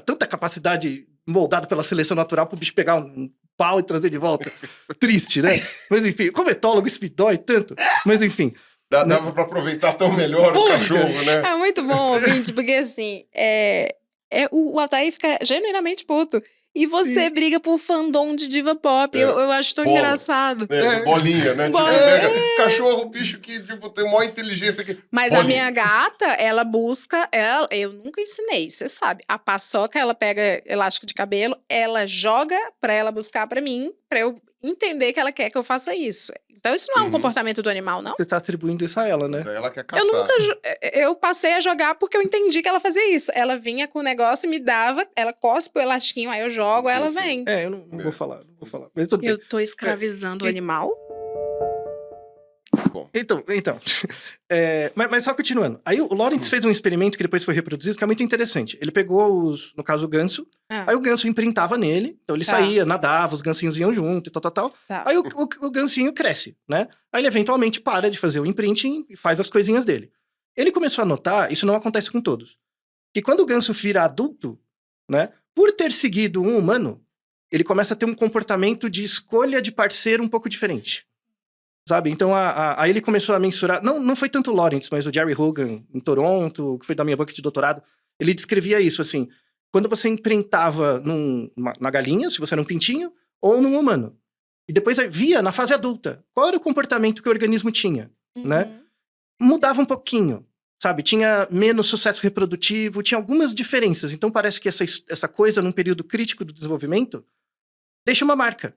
tanta capacidade moldada pela seleção natural pro bicho pegar um pau e trazer de volta. Triste, né? Mas enfim, como etólogo isso me dói tanto. Mas enfim. Dava pra aproveitar tão melhor o cachorro, né? É muito bom, ouvinte, porque assim, o Altair fica genuinamente puto. E você briga por fandom de diva pop. Eu acho tão Bola. engraçado. De bolinha, né? Bola. Tipo, pega cachorro, bicho que tipo, tem maior inteligência que. Mas a bolinha. minha gata, ela busca. Eu nunca ensinei, você sabe. A paçoca, ela pega elástico de cabelo, ela joga pra ela buscar pra mim, pra eu entender que ela quer que eu faça isso. Então, isso não é um comportamento do animal, não? Você tá atribuindo isso a ela, né? Mas aí ela quer caçar. Eu passei a jogar porque eu entendi que ela fazia isso. Ela vinha com o negócio e me dava, ela cospe o elastiquinho, aí eu jogo, Sim, ela sim. vem. Eu não vou falar, não vou falar. Mas tudo bem. Eu tô escravizando o animal? Bom. Então. Mas só continuando. Aí o Lorenz fez um experimento que depois foi reproduzido, que é muito interessante. Ele pegou no caso, o ganso. Aí o ganso imprintava nele. Então ele saía, nadava, os gansinhos iam junto e tal. Tá. Aí o gansinho cresce, né? Aí ele eventualmente para de fazer o imprinting e faz as coisinhas dele. Ele começou a notar, isso não acontece com todos, que quando o ganso vira adulto, né, por ter seguido um humano, ele começa a ter um comportamento de escolha de parceiro um pouco diferente. Sabe? Então, aí ele começou a mensurar... Não foi tanto o Lawrence, mas o Jerry Hogan, em Toronto, que foi da minha banca de doutorado, ele descrevia isso, assim, quando você imprintava na galinha, se você era um pintinho, ou num humano. E depois via, na fase adulta, qual era o comportamento que o organismo tinha, né? Mudava um pouquinho, sabe? Tinha menos sucesso reprodutivo, tinha algumas diferenças. Então, parece que essa coisa, num período crítico do desenvolvimento, deixa uma marca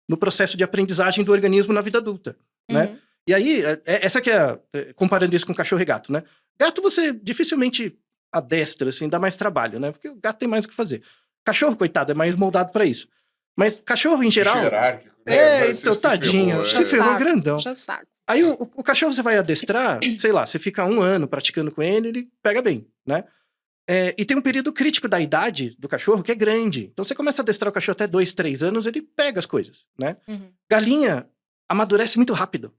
no processo de aprendizagem do organismo na vida adulta, né? E aí, essa que comparando isso com cachorro e gato, né? Gato você dificilmente adestra, assim, dá mais trabalho, né? Porque o gato tem mais o que fazer. Cachorro, coitado, é mais moldado pra isso. Mas cachorro, em geral... Hierárquico. Então, tadinho, se ferrou grandão. Já saco. Aí o cachorro você vai adestrar, sei lá, você fica 1 ano praticando com ele pega bem, né? E tem um período crítico da idade do cachorro que é grande. Então você começa a adestrar o cachorro até 2, 3 anos, ele pega as coisas, né? Galinha amadurece muito rápido.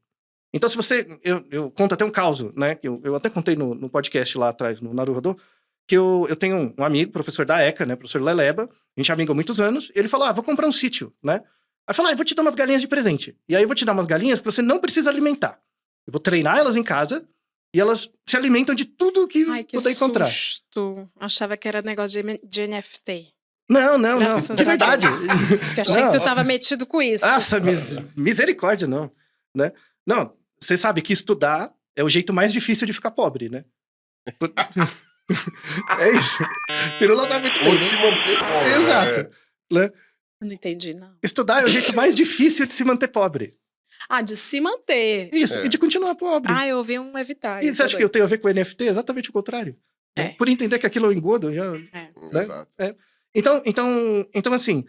Então se você... Eu conto até um caso, né? Que eu até contei no podcast lá atrás, no Naruhodô, que eu tenho um amigo, professor da ECA, né? Professor Leleba, a gente é amigo há muitos anos, e ele falou, vou comprar um sítio, né? Aí falou, eu vou te dar umas galinhas de presente. E aí eu vou te dar umas galinhas que você não precisa alimentar. Eu vou treinar elas em casa e elas se alimentam de tudo que puder encontrar. Susto. Achava que era negócio de NFT. Não. Graças É verdade. a Deus. Porque achei que tu tava metido com isso. Nossa, misericórdia, não. Né? Não, você sabe que estudar é o jeito mais difícil de ficar pobre, né? É isso. Pirula tá muito bem. Ou de se manter pobre. Exato. Né? Não entendi, não. Estudar é o jeito mais difícil de se manter pobre. De se manter. Isso, e de continuar pobre. Eu ouvi um evitar. E você acha que eu tenho a ver com NFT? Exatamente o contrário. Né? Por entender que aquilo eu engodo, já... Né? Exato. Então, assim,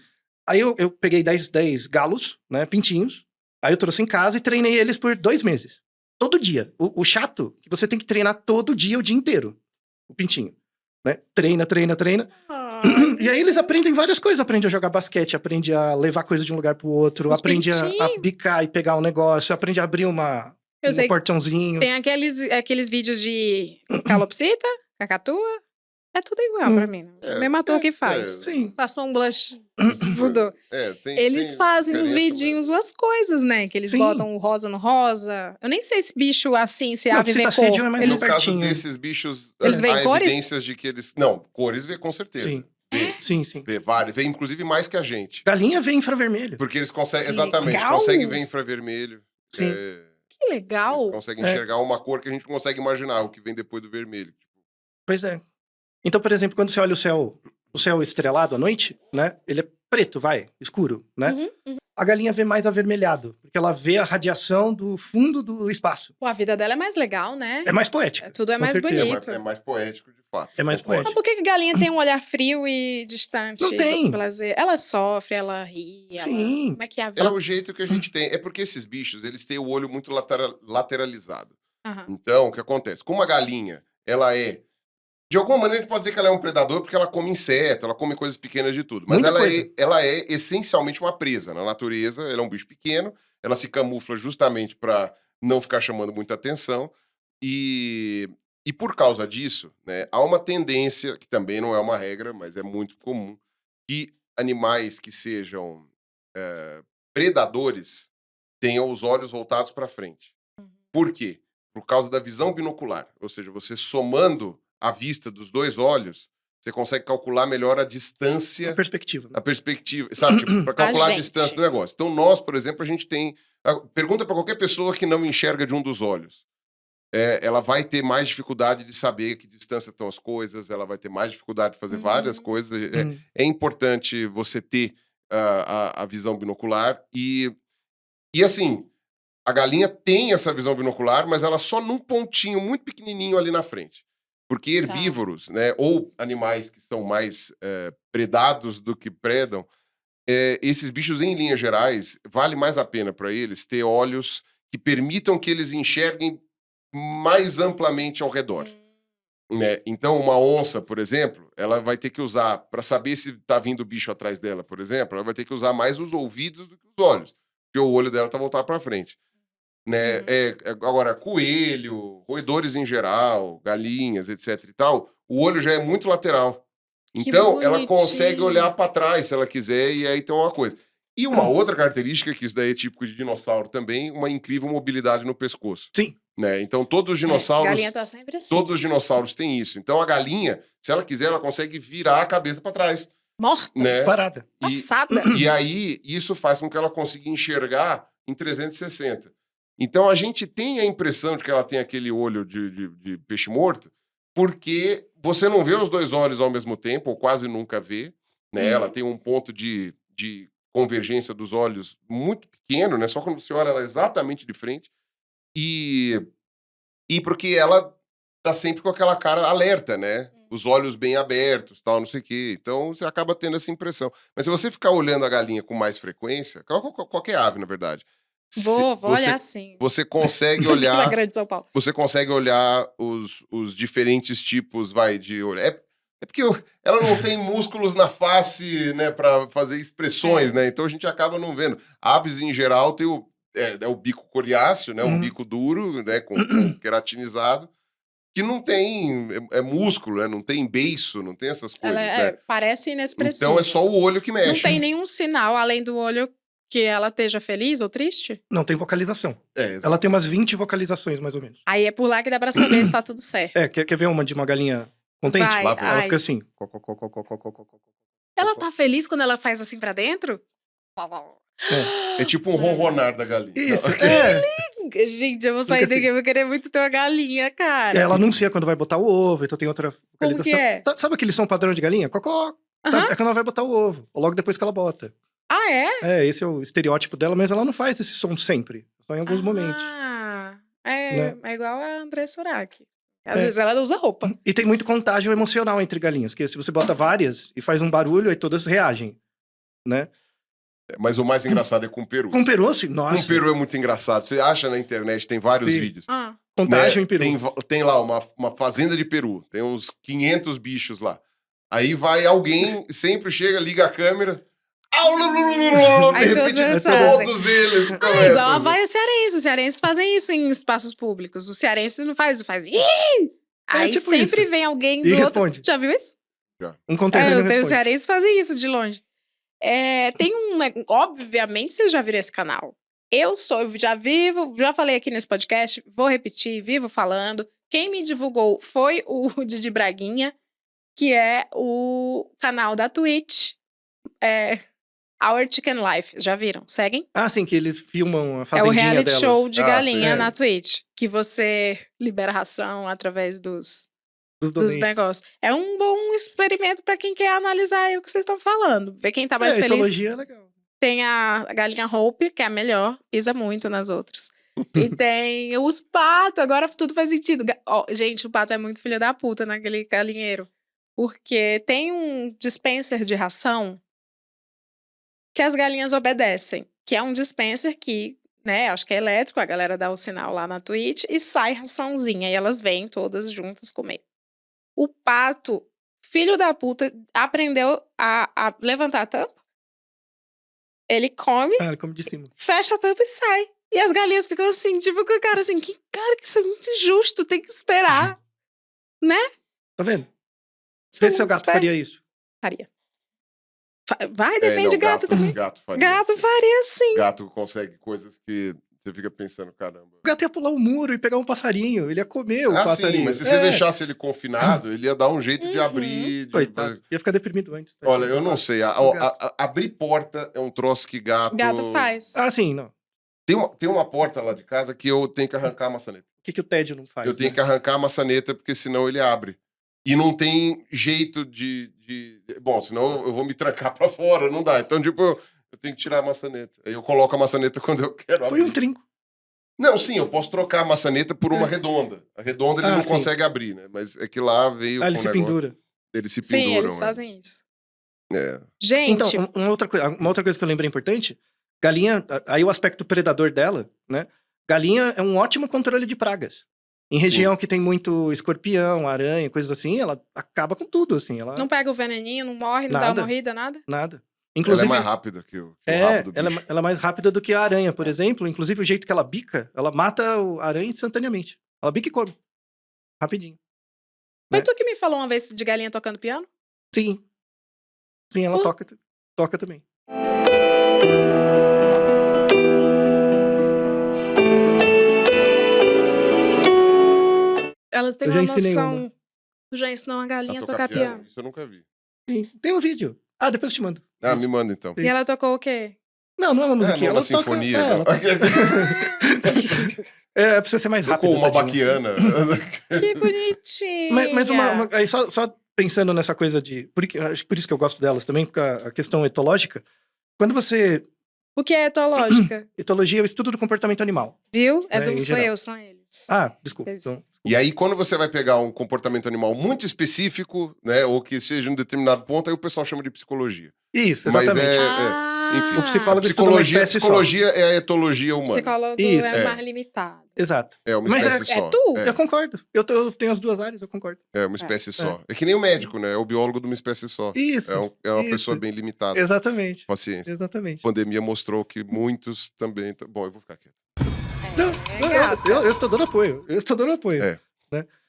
aí eu peguei 10 galos, né, pintinhos, aí eu trouxe em casa e treinei eles por 2 meses. Todo dia. O chato, que você tem que treinar todo dia, o dia inteiro. O pintinho. Né? Treina. E aí eles aprendem várias coisas. Aprende a jogar basquete, aprende a levar coisa de um lugar pro outro, aprende a bicar e pegar um negócio, aprende a abrir um portãozinho. Tem aqueles vídeos de calopsita, cacatua. É tudo igual pra mim. O mesmo ator que faz. Sim. Passou um blush, mudou. Eles tem fazem os diferença, vidinhos, as coisas, né? Que eles botam o rosa no rosa. Eu nem sei se bicho assim, se a ave vê cor. É mais No caso pertinho. desses bichos, Eles veem há cores? evidências de que eles... Não, cores vê com certeza. Sim. Vê vários, vê inclusive mais que a gente. Galinha vê infravermelho. Porque eles conseguem, Que exatamente, legal! conseguem ver infravermelho. Sim. Que legal. Eles conseguem enxergar uma cor que a gente não consegue imaginar, o que vem depois do vermelho. Pois é. Então, por exemplo, quando você olha o céu estrelado à noite, né? Ele é preto, escuro, né? A galinha vê mais avermelhado, porque ela vê a radiação do fundo do espaço. Pô, a vida dela é mais legal, né? É mais poética. Tudo é com mais certeza. bonito. É mais poético, de fato. É mais Concordo. Mas poético. por que galinha tem um olhar frio e distante? Não tem. Prazer? Ela sofre, ela ri. Sim. Como é que é a vida? É o jeito que a gente tem. É porque esses bichos, eles têm o olho muito lateralizado. Aham. Então, o que acontece? Como a galinha, ela é... De alguma maneira, a gente pode dizer que ela é um predador porque ela come inseto, ela come coisas pequenas de tudo. Mas ela é essencialmente uma presa. Na natureza, ela é um bicho pequeno, ela se camufla justamente para não ficar chamando muita atenção. E por causa disso, né, há uma tendência, que também não é uma regra, mas é muito comum, que animais que sejam predadores tenham os olhos voltados para frente. Por quê? Por causa da visão binocular. Ou seja, você somando a vista dos 2 olhos, você consegue calcular melhor a distância... A perspectiva. A perspectiva, sabe? Tipo, para calcular a distância do negócio. Então, nós, por exemplo, a gente tem... Pergunta para qualquer pessoa que não enxerga de um dos olhos. Ela vai ter mais dificuldade de saber que distância estão as coisas, ela vai ter mais dificuldade de fazer várias coisas. É importante você ter a visão binocular. E assim, a galinha tem essa visão binocular, mas ela só num pontinho muito pequenininho ali na frente. Porque herbívoros, né, ou animais que são mais predados do que predam, esses bichos, em linhas gerais, vale mais a pena para eles ter olhos que permitam que eles enxerguem mais amplamente ao redor. Né? Então, uma onça, por exemplo, ela vai ter que usar, para saber se está vindo bicho atrás dela, por exemplo, ela vai ter que usar mais os ouvidos do que os olhos, porque o olho dela está voltado para frente. Né? Agora, coelho, roedores em geral, galinhas, etc e tal, o olho já é muito lateral. Que Então, ela consegue bonitinho. olhar para trás se ela quiser, e aí tem uma coisa. E uma outra característica, que isso daí é típico de dinossauro também, uma incrível mobilidade no pescoço. Sim. Né? Então, todos os dinossauros. Galinha tá sempre assim. Todos os dinossauros têm isso. Então, a galinha, se ela quiser, ela consegue virar a cabeça para trás. Morta, Né? Parada. E, passada. e aí, isso faz com que ela consiga enxergar em 360. Então, a gente tem a impressão de que ela tem aquele olho de peixe morto, porque você não vê os dois olhos ao mesmo tempo, ou quase nunca vê. Né? Ela tem um ponto de convergência dos olhos muito pequeno, né? Só quando você olha ela exatamente de frente. E porque ela tá sempre com aquela cara alerta, né? Os olhos bem abertos, tal, não sei o quê. Então, você acaba tendo essa impressão. Mas se você ficar olhando a galinha com mais frequência, qualquer ave, na verdade, Vou você, olhar sim. você consegue Na olhar, Grande São Paulo. você consegue olhar os diferentes tipos, de olho. É porque ela não tem músculos na face, né, para fazer expressões, né? Então a gente acaba não vendo. Aves, em geral, tem o bico coriáceo, né? Um bico duro, né? Com queratinizado, que não tem músculo, né? Não tem beiço, não tem essas coisas, né? Parece inexpressiva. Então é só o olho que mexe. Não tem nenhum sinal, além do olho, que ela esteja feliz ou triste? Não tem vocalização. Exato. Ela tem umas 20 vocalizações, mais ou menos. Aí é por lá que dá pra saber se tá tudo certo. Quer ver uma de uma galinha contente? Vai, Lá vem. Ela ai. fica assim. Ela tá feliz quando ela faz assim pra dentro? É tipo um ronronar da galinha. Isso, Gente, eu vou sair Fica daqui, eu vou querer muito ter uma galinha, cara. Ela anuncia quando vai botar o ovo, então tem outra vocalização. que é? Sabe aquele som padrão de galinha? Cocó. Aham. É quando ela vai botar o ovo, ou logo depois que ela bota. Ah, é? Esse é o estereótipo dela, mas ela não faz esse som sempre. Só em alguns momentos. É Né? igual a André Surak. Às vezes ela usa roupa. E tem muito contágio emocional entre galinhas, porque se você bota várias e faz um barulho, aí todas reagem, né? Mas o mais engraçado é com peru. Com peru, assim, nossa. Com peru é muito engraçado. Você acha na internet, tem vários Sim. vídeos. Ah. Contágio Né? em peru. Tem lá uma fazenda de peru. Tem uns 500 bichos lá. Aí vai alguém, sempre chega, liga a câmera. De Aí repente, todos eles fazem. todos eles Ah, começam. igual a vaia cearense. Os cearenses fazem isso em espaços públicos. Os cearenses não faz. Ih! Aí tipo sempre isso. vem alguém E do outro. responde. Já viu isso? Um conterrâneo Eu tenho responde. cearenses que fazem isso de longe. Tem obviamente, vocês já viram esse canal. Eu já falei aqui nesse podcast, vou repetir, vivo falando. Quem me divulgou foi o Didi Braguinha, que é o canal da Twitch. Our Chicken Life. Já viram? Seguem? Ah, sim, que eles filmam a É o fazendinha reality delas. show de Ah, galinha sim. na Twitch. Que você libera ração através dos Dos dos donates. negócios. É um bom experimento pra quem quer analisar aí o que vocês estão falando. Ver quem tá mais A feliz. etologia é legal. Tem a galinha Hope, que é a melhor, pisa muito nas outras. E tem os patos, agora tudo faz sentido. Gente, o pato é muito filho da puta naquele galinheiro. Porque tem um dispenser de ração que as galinhas obedecem. Que é um dispenser que, né, acho que é elétrico, a galera dá o sinal lá na Twitch e sai raçãozinha. E elas vêm todas juntas comer. O pato, filho da puta, aprendeu a levantar a tampa. Ele come, Ele come de cima. fecha a tampa e sai. E as galinhas ficam assim, tipo, com a cara assim, que isso é muito injusto, tem que esperar. Tá vendo? São Vê se seu muito gato espertos. faria isso. Faria. Vai, defende não, gato também. Gato faria. Gato sim. faria sim. Gato consegue coisas que você fica pensando, caramba. O gato ia pular o muro e pegar um passarinho. Ele ia comer o passarinho. Sim, mas se você deixasse ele confinado, ele ia dar um jeito de Uhum. abrir. Coitado. Ia ficar deprimido antes. tá? Olha, eu não sei. O gato. Abrir porta é um troço que gato. Gato faz. Ah, sim, não. Tem uma porta lá de casa que eu tenho que arrancar a maçaneta. O que o tédio não faz? Eu tenho né? que arrancar a maçaneta, porque senão ele abre. E não tem jeito Bom, senão eu vou me trancar pra fora, não dá. Então, tipo, eu tenho que tirar a maçaneta. Aí eu coloco a maçaneta quando eu quero Foi abrir. um trinco. Não, sim, eu posso trocar a maçaneta por uma redonda. A redonda ele não sim. consegue abrir, né? Mas é que lá veio Ele com se o negócio. pendura. Eles se Sim, penduram. eles fazem isso. É. Gente, Então, uma outra coisa que eu lembrei importante. Galinha, aí o aspecto predador dela, né? Galinha é um ótimo controle de pragas. Em região que tem muito escorpião, aranha, coisas assim, ela acaba com tudo, assim. Ela não pega o veneninho, não morre, não dá Nada. uma morrida, nada? nada. Ela Inclusive, é mais rápida que o rabo do bicho. ela é mais rápida do que a aranha, por exemplo. Inclusive, o jeito que ela bica, ela mata a aranha instantaneamente. Ela bica e come. Rapidinho. Foi né? tu que me falou uma vez de galinha tocando piano? Sim. Sim, ela Uh. toca também. Elas têm Eu já uma ensinei noção. Tu já ensinou uma galinha a tocar piano? Isso eu nunca vi. Sim. Tem um vídeo. Ah, depois eu te mando. Ah, me manda então. E ela tocou o quê? Não é uma Não musiquinha. é uma Ela toca... sinfonia, É, não. ela toca... precisa ser mais rápido. Tocou uma tadinha. baquiana. Que bonitinha! Mas aí só pensando nessa coisa de... Acho que por isso que eu gosto delas também, porque a questão etológica. Quando você... O que é etológica? Etologia é o estudo do comportamento animal. Viu? Em Sou geral. eu, são eles. Ah, desculpa. Eles- Então, E aí, quando você vai pegar um comportamento animal muito específico, né, ou que seja em um determinado ponto, aí o pessoal chama de psicologia. isso, Mas exatamente. enfim, O A psicólogo estuda uma espécie só. psicologia é a etologia humana. Psicólogo Isso. é É. mais limitado. Exato. É uma Mas espécie é só. tu? Eu concordo. Eu tenho as duas áreas, eu concordo. É uma espécie só. É que nem o médico, né? É o biólogo de uma espécie só. Isso. É uma isso. pessoa bem limitada. Exatamente. Paciência. Exatamente. A pandemia mostrou que muitos também... Bom, eu vou ficar quieto. Não, gata. eu estou dando apoio. Eu estou dando apoio. É.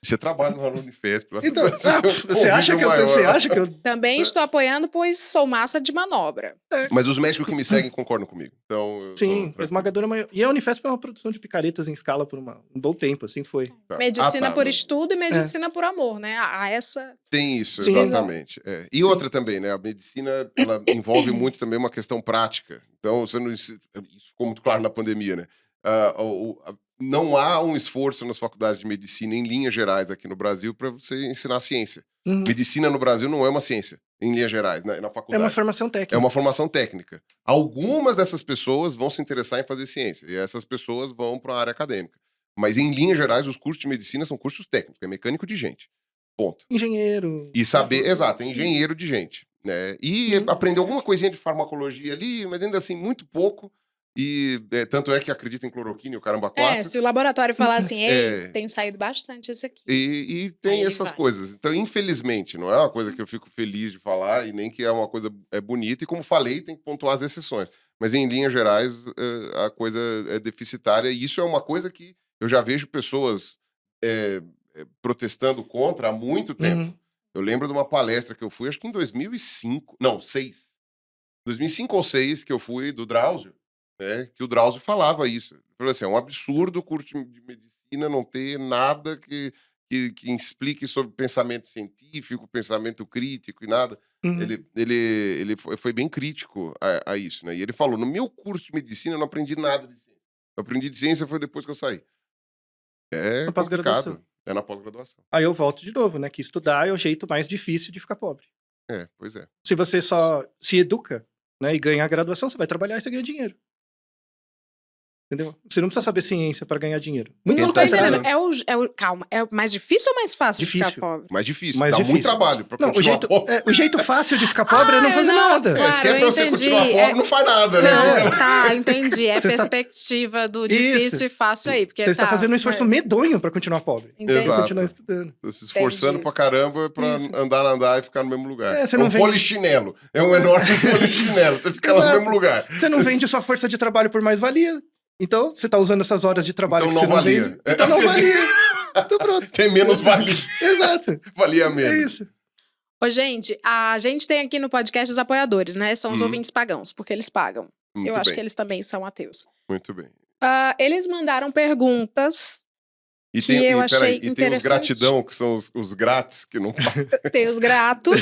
Você trabalha lá no Unifesp. Lá Então, você tem um você acha que convívio você maior. acha que eu... Também estou apoiando, pois sou massa de manobra. Mas os médicos que me seguem concordam comigo. Então, eu Sim, tô a esmagadora maioria. E a Unifesp é uma produção de picaretas em escala por um bom tempo, assim foi. Tá. Medicina Ah, tá, por não. estudo e medicina por amor, né? Essa. Tem isso, Sim. exatamente. É. E outra também, né? A medicina, ela envolve muito também uma questão prática. Então, isso ficou muito claro na pandemia, né? Não há um esforço nas faculdades de medicina, em linhas gerais, aqui no Brasil, para você ensinar ciência. Uhum. Medicina no Brasil não é uma ciência, em linhas gerais, na É faculdade. uma formação técnica. É uma formação técnica. Algumas dessas pessoas vão se interessar em fazer ciência, e essas pessoas vão para a área acadêmica. Mas, em linhas gerais, os cursos de medicina são cursos técnicos, é mecânico de gente. Ponto. Engenheiro. E saber, exato, é engenheiro de gente. Né? E aprender alguma coisinha de farmacologia ali, mas ainda assim, muito pouco. E tanto é que acredita em cloroquina e o caramba 4. Se o laboratório falar assim, ei, É. tem saído bastante esse aqui. E Aí tem ele essas vai. coisas. Então, infelizmente, não é uma coisa que eu fico feliz de falar e nem que é uma coisa bonita. E como falei, tem que pontuar as exceções. Mas, em linhas gerais, a coisa é deficitária. E isso é uma coisa que eu já vejo pessoas protestando contra há muito tempo. Uhum. Eu lembro de uma palestra que eu fui, acho que em 2005. Não, 2006. 2005 ou 2006, que eu fui do Drauzio. Né, que o Drauzio falava isso. Ele falou assim, é um absurdo o curso de medicina não ter nada que explique sobre pensamento científico, pensamento crítico e nada. Uhum. Ele foi bem crítico a isso. Né? E ele falou, no meu curso de medicina eu não aprendi nada de ciência. Eu aprendi de ciência foi depois que eu saí. É Na pós-graduação. complicado. É na pós-graduação. Aí eu volto de novo, né? Que estudar é o jeito mais difícil de ficar pobre. Pois é. Se você só se educa, né, e ganha a graduação, você vai trabalhar e você ganha dinheiro. Entendeu? Você não precisa saber ciência para ganhar dinheiro. Muito Quem Não tá tô esperando. entendendo. Calma, é mais difícil ou mais fácil de Difícil. ficar pobre? Mais difícil. Mais Dá difícil. muito trabalho pra Não, continuar pobre. o jeito fácil de ficar pobre é não fazer nada. Claro, Se é pra eu você entendi. continuar pobre, não faz nada, né? Não, tá, entendi. É Você está- perspectiva do Isso. difícil e fácil aí. Porque Você está tá, fazendo um esforço medonho para continuar pobre. Entendi. Pra Exato. continuar estudando. Tá se esforçando Entendi. pra caramba pra Isso. andar e ficar no mesmo lugar. Você É não um vem- polichinelo. É um enorme polichinelo. Você fica lá no Exato. mesmo lugar. Você não vende sua força de trabalho por mais-valia. Então, você tá usando essas horas de trabalho Então que você não não valia. vende. Então não valia. Então pronto. Tem menos valia. Exato. Valia É menos. isso. Ô, gente, a gente tem aqui no podcast os apoiadores, né? São os Uhum. ouvintes pagãos, porque eles pagam. Muito Eu acho bem. que eles também são ateus. Muito bem. Eles mandaram perguntas. E Que eu achei peraí, e tem os interessante. gratidão, que são os grátis, que não Tem os gratos.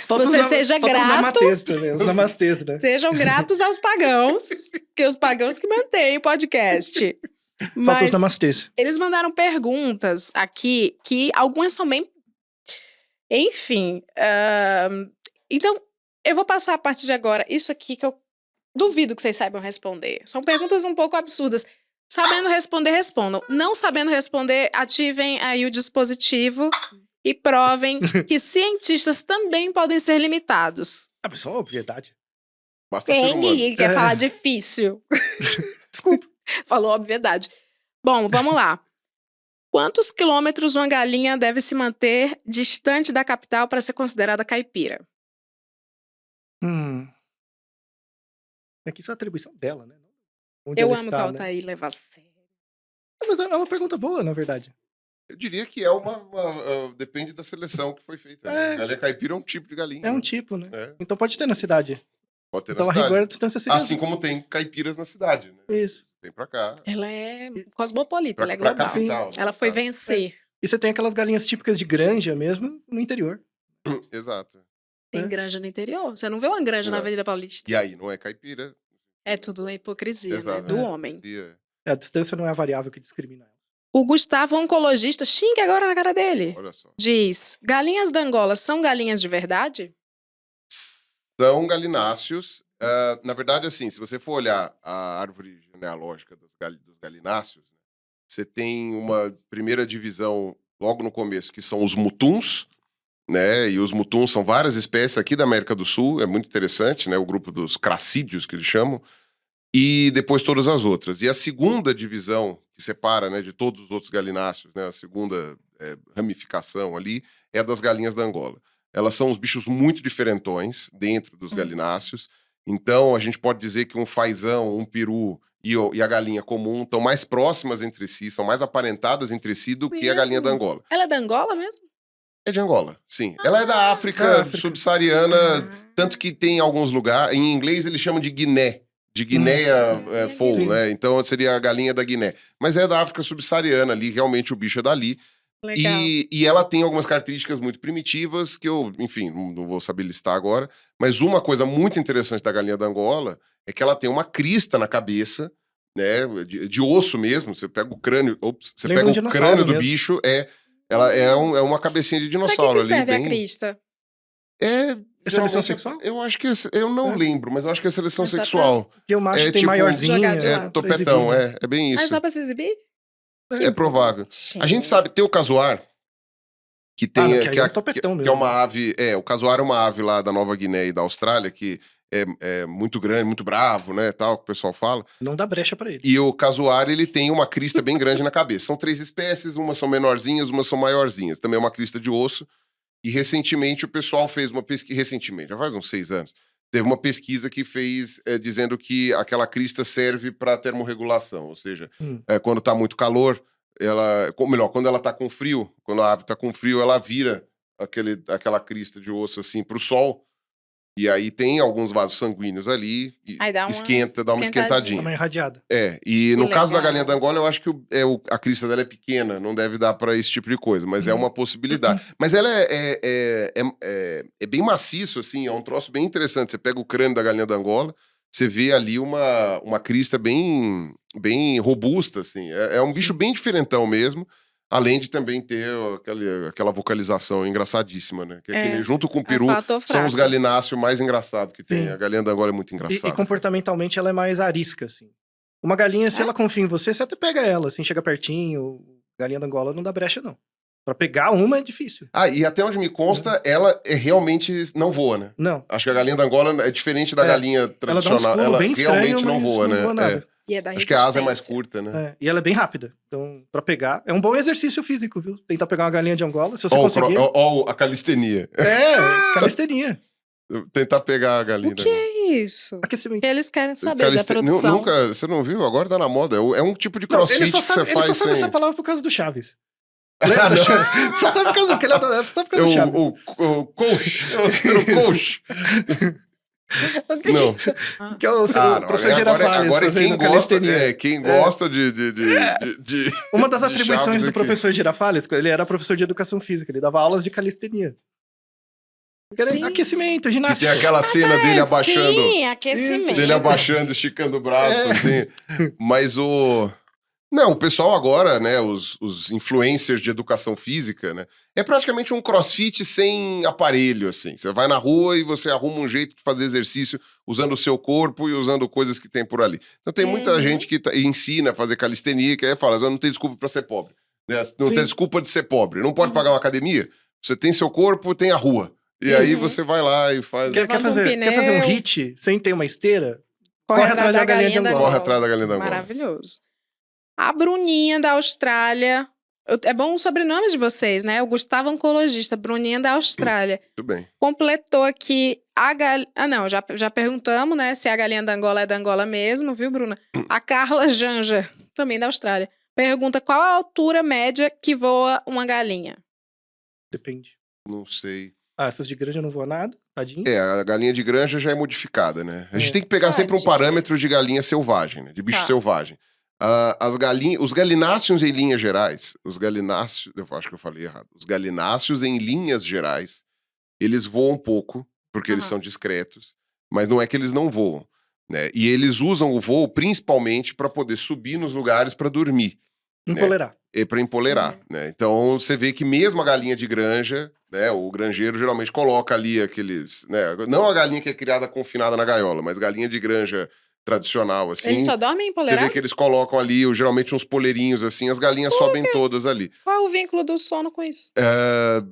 Falta Você os seja falta os grato. namatês também. Os namastês, né? Sejam gratos aos pagãos, que os pagãos que mantêm o podcast. Falta Mas os namastês. eles mandaram perguntas aqui que algumas são bem. Enfim. Então, eu vou passar a partir de agora isso aqui que eu duvido que vocês saibam responder. São perguntas um pouco absurdas. Sabendo responder, respondam. Não sabendo responder, ativem aí o dispositivo e provem que cientistas também podem ser limitados. Ah, mas só obviedade. basta ser Tem humano. ninguém que quer falar difícil. Desculpa. Falou obviedade. Bom, vamos lá. Quantos quilômetros uma galinha deve se manter distante da capital para ser considerada caipira? Aqui só a atribuição dela, né? Onde Eu ela amo que está, o né? Altair leva a sério. Mas é uma pergunta boa, na verdade. Eu diria que é depende da seleção que foi feita. Né? É. Galinha caipira é um tipo de galinha. É um né? tipo, né? É, Então pode ter na cidade. pode ter na Então a cidade. rigor a distância seria Assim como tem caipiras na cidade. Né? isso. Tem pra cá. Ela é cosmopolita, ela é Pra global. capital. né? Ela foi Tá. vencer. E você tem aquelas galinhas típicas de granja mesmo no interior. Exato. Tem É. granja no interior. Você não vê uma granja na Exato. Avenida Paulista. E aí, não é caipira. É tudo uma hipocrisia, né? Exato. Do É. homem. A distância não é a variável que discrimina ela. O Gustavo, oncologista, xinga agora na cara dele. Olha só. Diz, galinhas da Angola são galinhas de verdade? São galináceos. Na verdade, assim, se você for olhar a árvore genealógica dos galináceos, né, você tem uma primeira divisão logo no começo, que são os mutuns, né? E os mutuns são várias espécies aqui da América do Sul, é muito interessante, né? O grupo dos cracídeos, que eles chamam, e depois todas as outras. E a segunda divisão, que separa, né, de todos os outros galináceos, né? A segunda ramificação ali, é a das galinhas da Angola. Elas são uns bichos muito diferentões dentro dos galináceos. Então, a gente pode dizer que um fazão, um peru e a galinha comum estão mais próximas entre si, são mais aparentadas entre si do que a galinha da Angola. Ela é da Angola mesmo? É de Angola, sim. Ela é da África subsaariana, tanto que tem alguns lugares... Em inglês, eles chamam de Guiné. De Guinéia foal, Sim. né? Então, seria a galinha da Guiné. Mas é da África subsaariana ali, realmente o bicho é dali. Legal. E ela tem algumas características muito primitivas que eu, enfim, não vou saber listar agora. Mas uma coisa muito interessante da galinha da Angola é que ela tem uma crista na cabeça, né? De osso mesmo. Você pega o crânio, você Lembra pega um o dinossauro crânio do mesmo. bicho, ela é uma cabecinha de Pra dinossauro que serve ali. a crista? É seleção geralmente, sexual? Eu acho que eu não É. lembro, mas eu acho que é seleção Mas só pra- sexual. Porque o macho É tem tipo, maiorzinha. jogar de pra lado. É topetão, exibir, né? é bem Ah, isso. só pra se exibir? É provável. A gente sabe, tem o casuar, que tem. não, que aí que, é a- um topetão que mesmo. é uma ave. O casuar é uma ave lá da Nova Guiné e da Austrália, que é muito grande, muito bravo, né? Tal, que o pessoal fala. Não dá brecha pra ele. E o casuar, ele tem uma crista bem grande na cabeça. São 3 espécies, umas são menorzinhas, umas são maiorzinhas. Também é uma crista de osso. E recentemente o pessoal fez uma pesquisa. Recentemente, já faz uns 6 anos. Teve uma pesquisa que fez dizendo que aquela crista serve para termorregulação. Ou seja, quando tá muito calor, quando ela tá com frio, quando a ave tá com frio, ela vira aquela crista de osso assim pro sol. E aí tem alguns vasos sanguíneos ali, e Aí dá uma dá uma Tá esquentadinha. mais irradiada. E no caso da legal. galinha da Angola, eu acho que a crista dela é pequena, não deve dar pra esse tipo de coisa, mas é uma possibilidade. Mas ela é bem maciço, assim, é um troço bem interessante. Você pega o crânio da galinha da Angola, você vê ali uma crista bem, bem robusta, assim. É um bicho bem diferentão mesmo, além de também ter aquela vocalização engraçadíssima, né? Que nem junto com o peru, fator são os fraco. galináceos mais engraçados que tem. Sim. A galinha da Angola é muito E engraçada. comportamentalmente ela é mais arisca, assim. Uma galinha, se ela confia em você, você até pega ela, assim, chega pertinho. Galinha da Angola não dá brecha, não. Pra pegar uma é difícil. E até onde me consta, ela realmente não voa, né? Não. Acho que a galinha da Angola é diferente da galinha Ela dá um tradicional. pulo Ela bem estranho, realmente não mas voa, não né? voa nada. E é da Acho que a asa é mais resistência. curta, né? E ela é bem rápida. Então, pra pegar, é um bom exercício físico, viu? Tentar pegar uma galinha de Angola, se você conseguir. Ó a calistenia. Calistenia. Tentar pegar a galinha O da que Angola. é isso? Aquecimento. Eles querem saber da Caliste- produção. Nunca, você não viu? Agora tá na moda. É um tipo de Não, crossfit ele só que sabe, você ele só faz sabe sem... essa palavra por causa do Chaves. Ah, Lembra do não. Chaves? Só sabe por causa, porque ele adora, só por causa do Chaves. O coach. O coach. O que- Não. Que é o Não, professor agora Girafales fazendo calistenia. quem gosta de Uma das de atribuições Chaves do aqui. professor Girafales, ele era professor de educação física, ele dava aulas de calistenia. Era Sim. aquecimento, E ginástica. tem aquela cena dele abaixando. Sim, aquecimento. Dele abaixando, esticando o braço, assim. Mas Não, o pessoal agora, né, os influencers de educação física, né, é praticamente um crossfit sem aparelho, assim. Você vai na rua e você arruma um jeito de fazer exercício usando o seu corpo e usando coisas que tem por ali. Então tem muita gente que ensina a fazer calistenia, que aí fala, não tem desculpa pra ser pobre. Né? Não tem desculpa de ser pobre. Não pode pagar uma academia. Você tem seu corpo, tem a rua. E aí você vai lá e faz... Quer Levanta um fazer um pneu. hit sem ter uma esteira? Corre atrás da galinha de Angola. Corre atrás da galinha da Angola. Maravilhoso. A Bruninha da Austrália. É bom o sobrenome de vocês, né? O Gustavo oncologista, Bruninha da Austrália. Muito bem. Completou aqui a galinha. Ah, não, já perguntamos, né? Se a galinha da Angola é da Angola mesmo, viu, Bruna? A Carla Janja, também da Austrália. pergunta qual a altura média que voa uma galinha? Depende. Não sei. Ah, essas de granja não voam nada, tadinho. A galinha de granja já é modificada, né? A gente É. tem que pegar sempre um Tadinha. parâmetro de galinha selvagem, né? De bicho Tá. selvagem. Os galináceos em linhas gerais, eu acho que eu falei errado. Os galináceos em linhas gerais, eles voam pouco, porque eles Aham. são discretos, mas não é que eles não voam, né? E eles usam o voo principalmente para poder subir nos lugares para dormir. Empolerar. Para empolerar, né? Então você vê que mesmo a galinha de granja, né? O granjeiro geralmente coloca ali aqueles, né? Não a galinha que é criada confinada na gaiola, mas galinha de granja tradicional, assim. Eles só dormem Você empolerado? vê que eles colocam ali, geralmente uns poleirinhos assim, as galinhas sobem todas ali. Qual é o vínculo do sono com isso?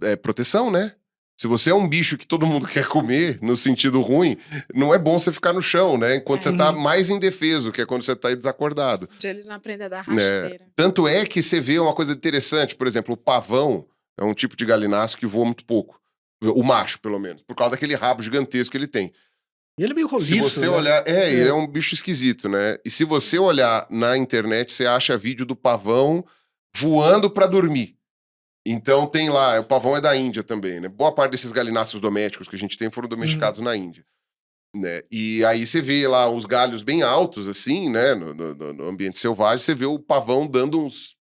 É proteção, né? Se você é um bicho que todo mundo quer comer, no sentido ruim, não é bom você ficar no chão, né? Enquanto você tá mais indefeso, que é quando você tá desacordado. De eles não aprendem a dar Né? rasteira. Tanto é que você vê uma coisa interessante, por exemplo, o pavão é um tipo de galináceo que voa muito pouco. O macho, pelo menos, por causa daquele rabo gigantesco que ele tem. E ele é meio Se roliço, você né? olhar. Ele é um bicho esquisito, né? E se você olhar na internet, você acha vídeo do pavão voando pra dormir. Então tem lá, o pavão é da Índia também, né? Boa parte desses galináceos domésticos que a gente tem foram domesticados na Índia. Né? E aí você vê lá os galhos bem altos, assim, né? No ambiente selvagem, você vê o pavão dando uns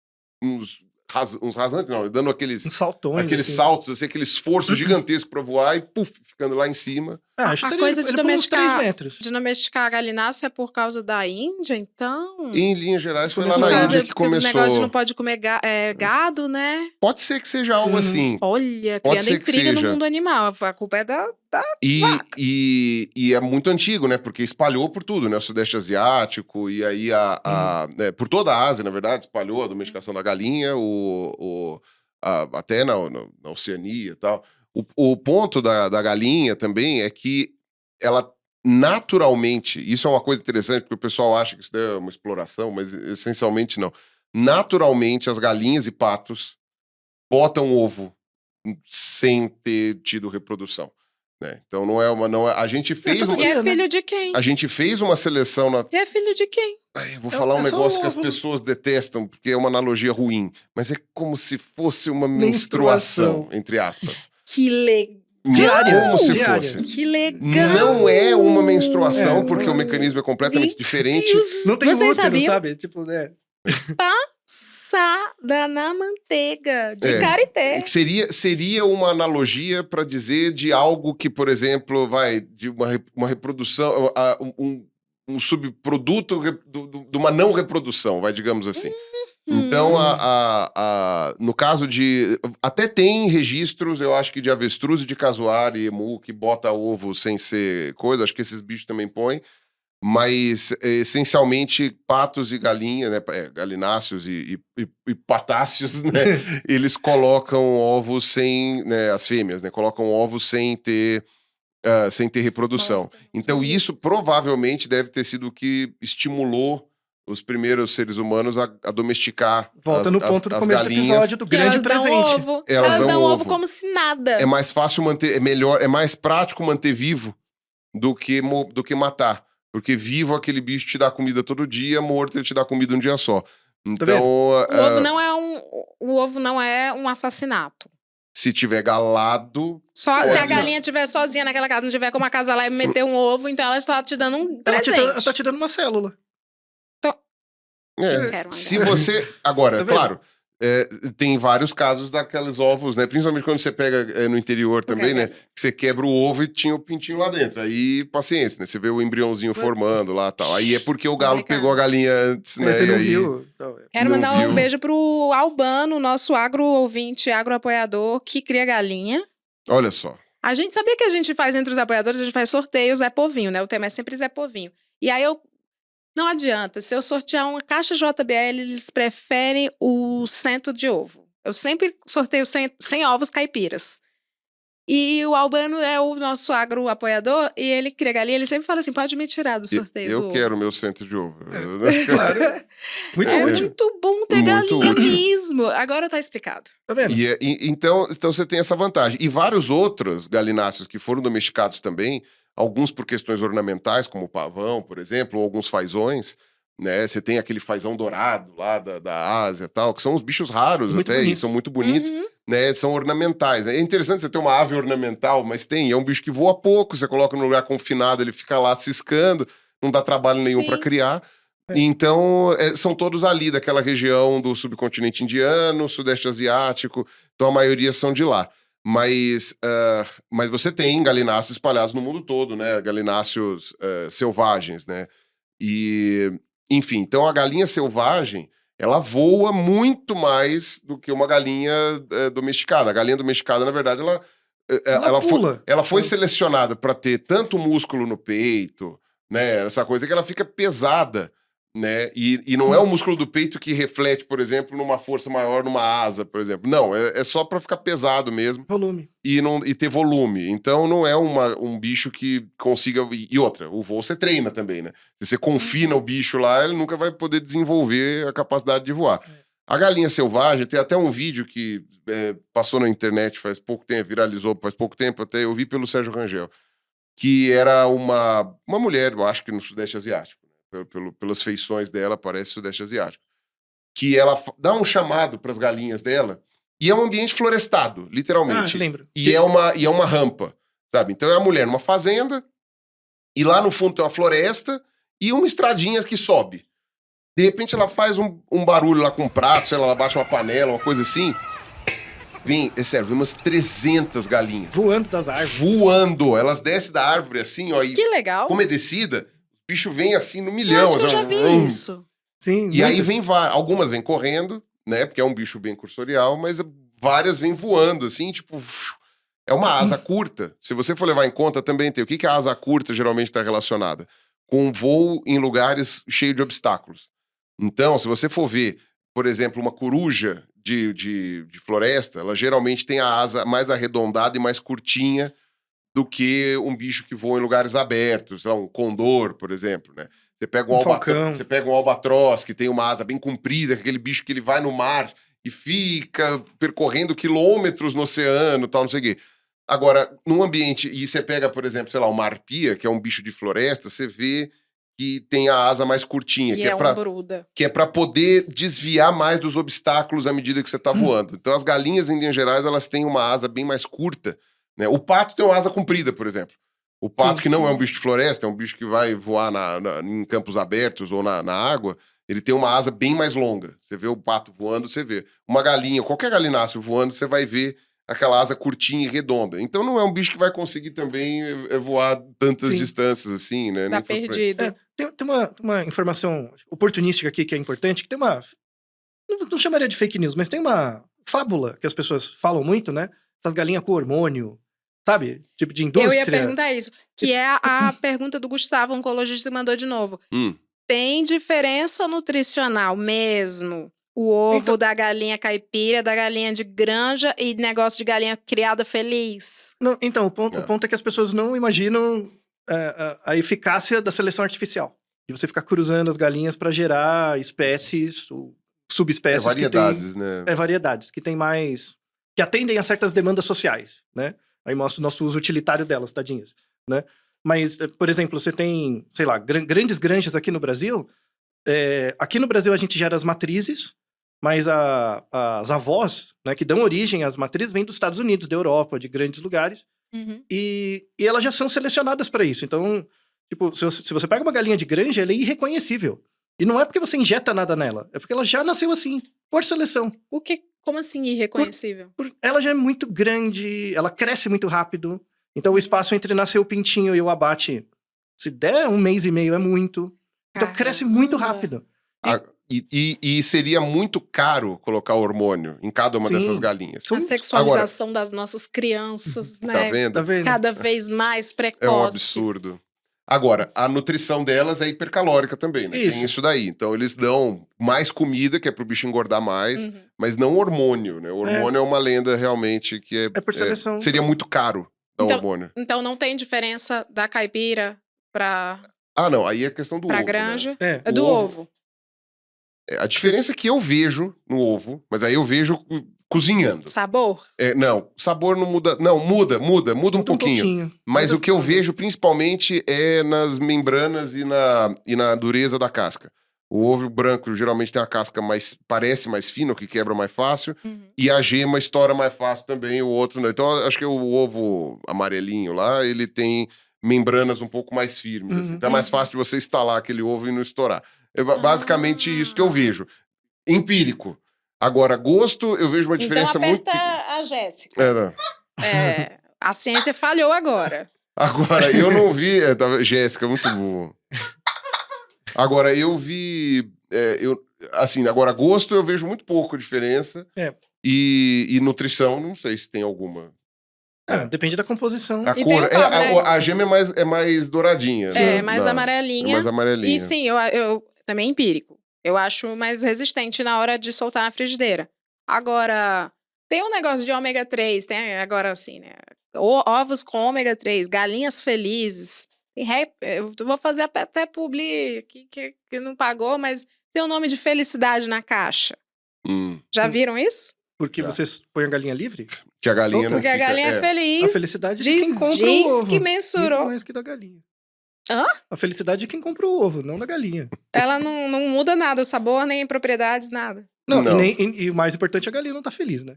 rasantes, não, dando aqueles Uns saltões. aqueles assim. saltos, assim, aquele esforço gigantesco pra voar e, puf, ficando lá em cima. Ah, A acho que coisa de ele pula uns 3 domesticar- metros. De domesticar galináceo é por causa da Índia, então? Em linhas gerais, foi lá Começou na lá, Índia Porque que o começou. negócio de não pode comer gado, né? Pode ser que seja algo Uhum. assim. Olha, Pode criando ser que intriga no seja. mundo animal. A culpa é da... E é muito antigo, né? Porque espalhou por tudo, né? O Sudeste Asiático, e aí por toda a Ásia, na verdade, espalhou a domesticação da galinha, até na Oceania e tal. O ponto da galinha também é que ela naturalmente, isso é uma coisa interessante, porque o pessoal acha que isso é uma exploração, mas essencialmente não. Naturalmente, as galinhas e patos botam ovo sem ter tido reprodução. Né? Então a gente fez tudo uma, E é né? filho de quem? a gente fez uma seleção na. E é filho de quem? Ai, eu vou falar um é só negócio o que as ovo. pessoas detestam, porque é uma analogia ruim, mas é como se fosse uma menstruação, entre aspas. Que legal! Diária. Como se Diária. fosse. Que legal! Não é uma menstruação, É, porque não o é. mecanismo é completamente Meu diferente. Deus, Não tem vocês útero, sabiam? sabe? Tipo, né? Passada na manteiga de É. karité. Que seria uma analogia para dizer de algo que, por exemplo, de uma reprodução, um subproduto de uma não reprodução, digamos assim. Então, no caso de... Até tem registros, eu acho que de avestruz e de casuário e emu que bota ovo sem ser coisa, acho que esses bichos também põem, mas essencialmente patos e galinha, né, galináceos e patáceos, né, eles colocam ovos sem, né, as fêmeas, né, colocam ovos sem ter reprodução. Então isso provavelmente deve ter sido o que estimulou os primeiros seres humanos a domesticar Volta no ponto do começo do episódio do Que grande elas dão presente. ovo. Elas Elas dão dão ovo ovo. como se nada. É mais fácil manter, é mais prático manter vivo do que matar. Porque vivo aquele bicho te dá comida todo dia, morto ele te dá comida um dia só. Então, O ovo não é um assassinato. se tiver galado, Só Pode. se a galinha estiver sozinha naquela casa, não tiver como acasalar e meter um ovo, então ela está te dando um Ela presente. tá te dando uma célula. Eu quero uma se galinha. você... Agora, Tá vendo? claro, tem vários casos daqueles ovos, né? Principalmente quando você pega no interior também, né? Que você quebra o ovo e tinha o pintinho lá dentro. Aí, paciência, né? Você vê o embriãozinho formando lá e tal. Aí é porque o galo Complicado. pegou a galinha antes, né? Você E não aí... viu? Então, Quero Não mandar viu? um beijo pro Albano, nosso agro-ouvinte, agro-apoiador, que cria galinha. Olha só. A gente sabia que a gente faz entre os apoiadores, a gente faz sorteio Zé Povinho, né? O tema é sempre Zé Povinho. E aí não adianta, se eu sortear uma caixa JBL, eles preferem o cento de ovo. Eu sempre sorteio 100 ovos caipiras. E o Albano é o nosso agro-apoiador e ele cria galinha, ele sempre fala assim, pode me tirar do sorteio do Eu ovo. quero meu centro de ovo. claro. Muito É útil. muito bom ter Muito galinha útil. mesmo. Agora tá explicado. Tá vendo? Então você tem essa vantagem. E vários outros galináceos que foram domesticados também, alguns por questões ornamentais, como o pavão, por exemplo, ou alguns fazões, né? Você tem aquele fazão dourado lá da Ásia e tal, que são uns bichos raros Muito até, e bonito. são muito bonitos, Uhum. né? São ornamentais. É interessante você ter uma ave ornamental, mas é um bicho que voa pouco, você coloca num lugar confinado, ele fica lá ciscando, não dá trabalho nenhum Sim. para criar. Então, são todos ali daquela região do subcontinente indiano, sudeste asiático, então a maioria são de lá. Mas você tem galináceos espalhados no mundo todo, né? Galináceos selvagens, né? E, enfim, então a galinha selvagem, ela voa muito mais do que uma galinha domesticada. A galinha domesticada, na verdade, Pula. ela foi selecionada para ter tanto músculo no peito, né? Essa coisa que ela fica pesada, né? E não é o músculo do peito que reflete, por exemplo, numa força maior numa asa, por exemplo. Não, é só para ficar pesado mesmo Volume. e ter volume. Então não é um bicho que consiga. E outra, o voo você treina também, né? Se você confina o bicho lá, ele nunca vai poder desenvolver a capacidade de voar. A galinha selvagem, tem até um vídeo que passou na internet faz pouco tempo, viralizou faz pouco tempo, até eu vi pelo Sérgio Rangel, que era uma mulher, eu acho que no Sudeste Asiático, pelas feições dela, parece Sudeste Asiático, que ela dá um chamado para as galinhas dela, e é um ambiente florestado, literalmente. Lembro. E é uma rampa, sabe? Então é a mulher numa fazenda, e lá no fundo tem uma floresta e uma estradinha que sobe. De repente ela faz um barulho lá com um prato, sei lá, ela baixa uma panela, uma coisa assim. Vem umas 300 galinhas. Voando das árvores. Voando. Elas descem da árvore assim, ó, e Que legal. como é descida, o bicho vem assim no Eu milhão. acho que eu assim, já vi isso. Sim, E aí muitas. algumas vêm correndo, né? Porque é um bicho bem cursorial, mas várias vêm voando, assim, tipo. É uma asa curta. Se você for levar em conta, também tem. O que a asa curta geralmente está relacionada? Com voo em lugares cheios de obstáculos. Então, se você for ver, por exemplo, uma coruja de floresta, ela geralmente tem a asa mais arredondada e mais curtinha do que um bicho que voa em lugares abertos, sei lá, um condor, por exemplo, né? Você pega um albatroz que tem uma asa bem comprida, aquele bicho que ele vai no mar e fica percorrendo quilômetros no oceano, tal, não sei o quê. Agora, num ambiente, e você pega, por exemplo, sei lá, uma arpia, que é um bicho de floresta, você vê que tem a asa mais curtinha, E que é pra, um bruda. que é para poder desviar mais dos obstáculos à medida que você tá voando. Então, as galinhas, em linhas gerais, elas têm uma asa bem mais curta, né? O pato tem uma asa comprida, por exemplo. O pato, que não é um bicho de floresta, é um bicho que vai voar em campos abertos ou na água, ele tem uma asa bem mais longa. Você vê o pato voando, você vê. Uma galinha, qualquer galináceo voando, você vai ver aquela asa curtinha e redonda. Então não é um bicho que vai conseguir também voar tantas distâncias assim, né? Tá perdido. Tem uma informação oportunística aqui que é importante, que tem uma... Não chamaria de fake news, mas tem uma fábula que as pessoas falam muito, né? Essas galinhas com hormônio, sabe? Tipo de indústria. Eu ia perguntar isso, que é a pergunta do Gustavo, oncologista, que mandou de novo. Tem diferença nutricional mesmo? O ovo Então- da galinha caipira, da galinha de granja e negócio de galinha criada feliz? Não, então, o ponto é que as pessoas não imaginam a eficácia da seleção artificial. De você ficar cruzando as galinhas para gerar espécies ou subespécies variedades, né? variedades que tem mais... que atendem a certas demandas sociais, né? Aí mostra o nosso uso utilitário delas, tadinhas, né? Mas, por exemplo, você tem, sei lá, grandes granjas aqui no Brasil. Aqui no Brasil a gente gera as matrizes, mas as avós, né, que dão origem às matrizes, vêm dos Estados Unidos, da Europa, de grandes lugares. Uhum. E elas já são selecionadas para isso. Então, tipo, se você pega uma galinha de granja, ela é irreconhecível. E não é porque você injeta nada nela, é porque ela já nasceu assim, por seleção. Como assim irreconhecível? Ela já é muito grande, ela cresce muito rápido. Então o espaço entre nascer o pintinho e o abate, se der 1 mês e meio, é muito. Então cresce muito rápido. E seria muito caro colocar hormônio em cada uma dessas galinhas. A sexualização das nossas crianças, né? Tá vendo? Tá vendo? Cada vez mais precoce. É um absurdo. Agora, a nutrição delas é hipercalórica também, né? Tem isso daí. Então, eles dão mais comida, que é pro bicho engordar mais, mas não hormônio, né? O hormônio é uma lenda realmente que É por seleção. seria muito caro dar hormônio. Então, não tem diferença da caipira pra Não. Aí é questão do ovo, granja. né? É do ovo. A diferença que eu vejo no ovo, mas aí eu vejo cozinhando. Sabor? Não, sabor não muda. Não, muda um pouquinho. Mas o que eu vejo principalmente é nas membranas e na dureza da casca. O ovo branco geralmente tem a casca parece mais fina, o que quebra mais fácil. Uhum. E a gema estoura mais fácil também, o outro não. Então, acho que o ovo amarelinho lá, ele tem membranas um pouco mais firmes. Assim. Então é mais fácil de você instalar aquele ovo e não estourar. É basicamente isso que eu vejo. Empírico. Agora, gosto, eu vejo uma diferença então, muito... aperta a Jéssica. Não. A ciência falhou agora. Agora, eu não vi... Jéssica, muito bom. Agora, eu vi... assim, agora, gosto eu vejo muito pouco diferença. E nutrição, não sei se tem alguma. Depende da composição. A cor, a gema é mais douradinha. Mais amarelinha. Mais amarelinha. E sim, eu também empírico. Eu acho mais resistente na hora de soltar na frigideira. Agora, tem um negócio de ômega 3, tem agora assim, né? Ovos com ômega 3, galinhas felizes. Eu vou fazer até publi que não pagou, mas tem o nome de felicidade na caixa. Já viram isso? Porque você põe a galinha livre? Que a galinha não Porque a galinha é feliz. A felicidade de quem compra o ovo. Que mensurou. Muito mais que da galinha. Hã? A felicidade de quem compra o ovo, não da galinha. Ela não muda nada, o sabor, nem propriedades, nada. Não. E o mais importante, a galinha não tá feliz, né?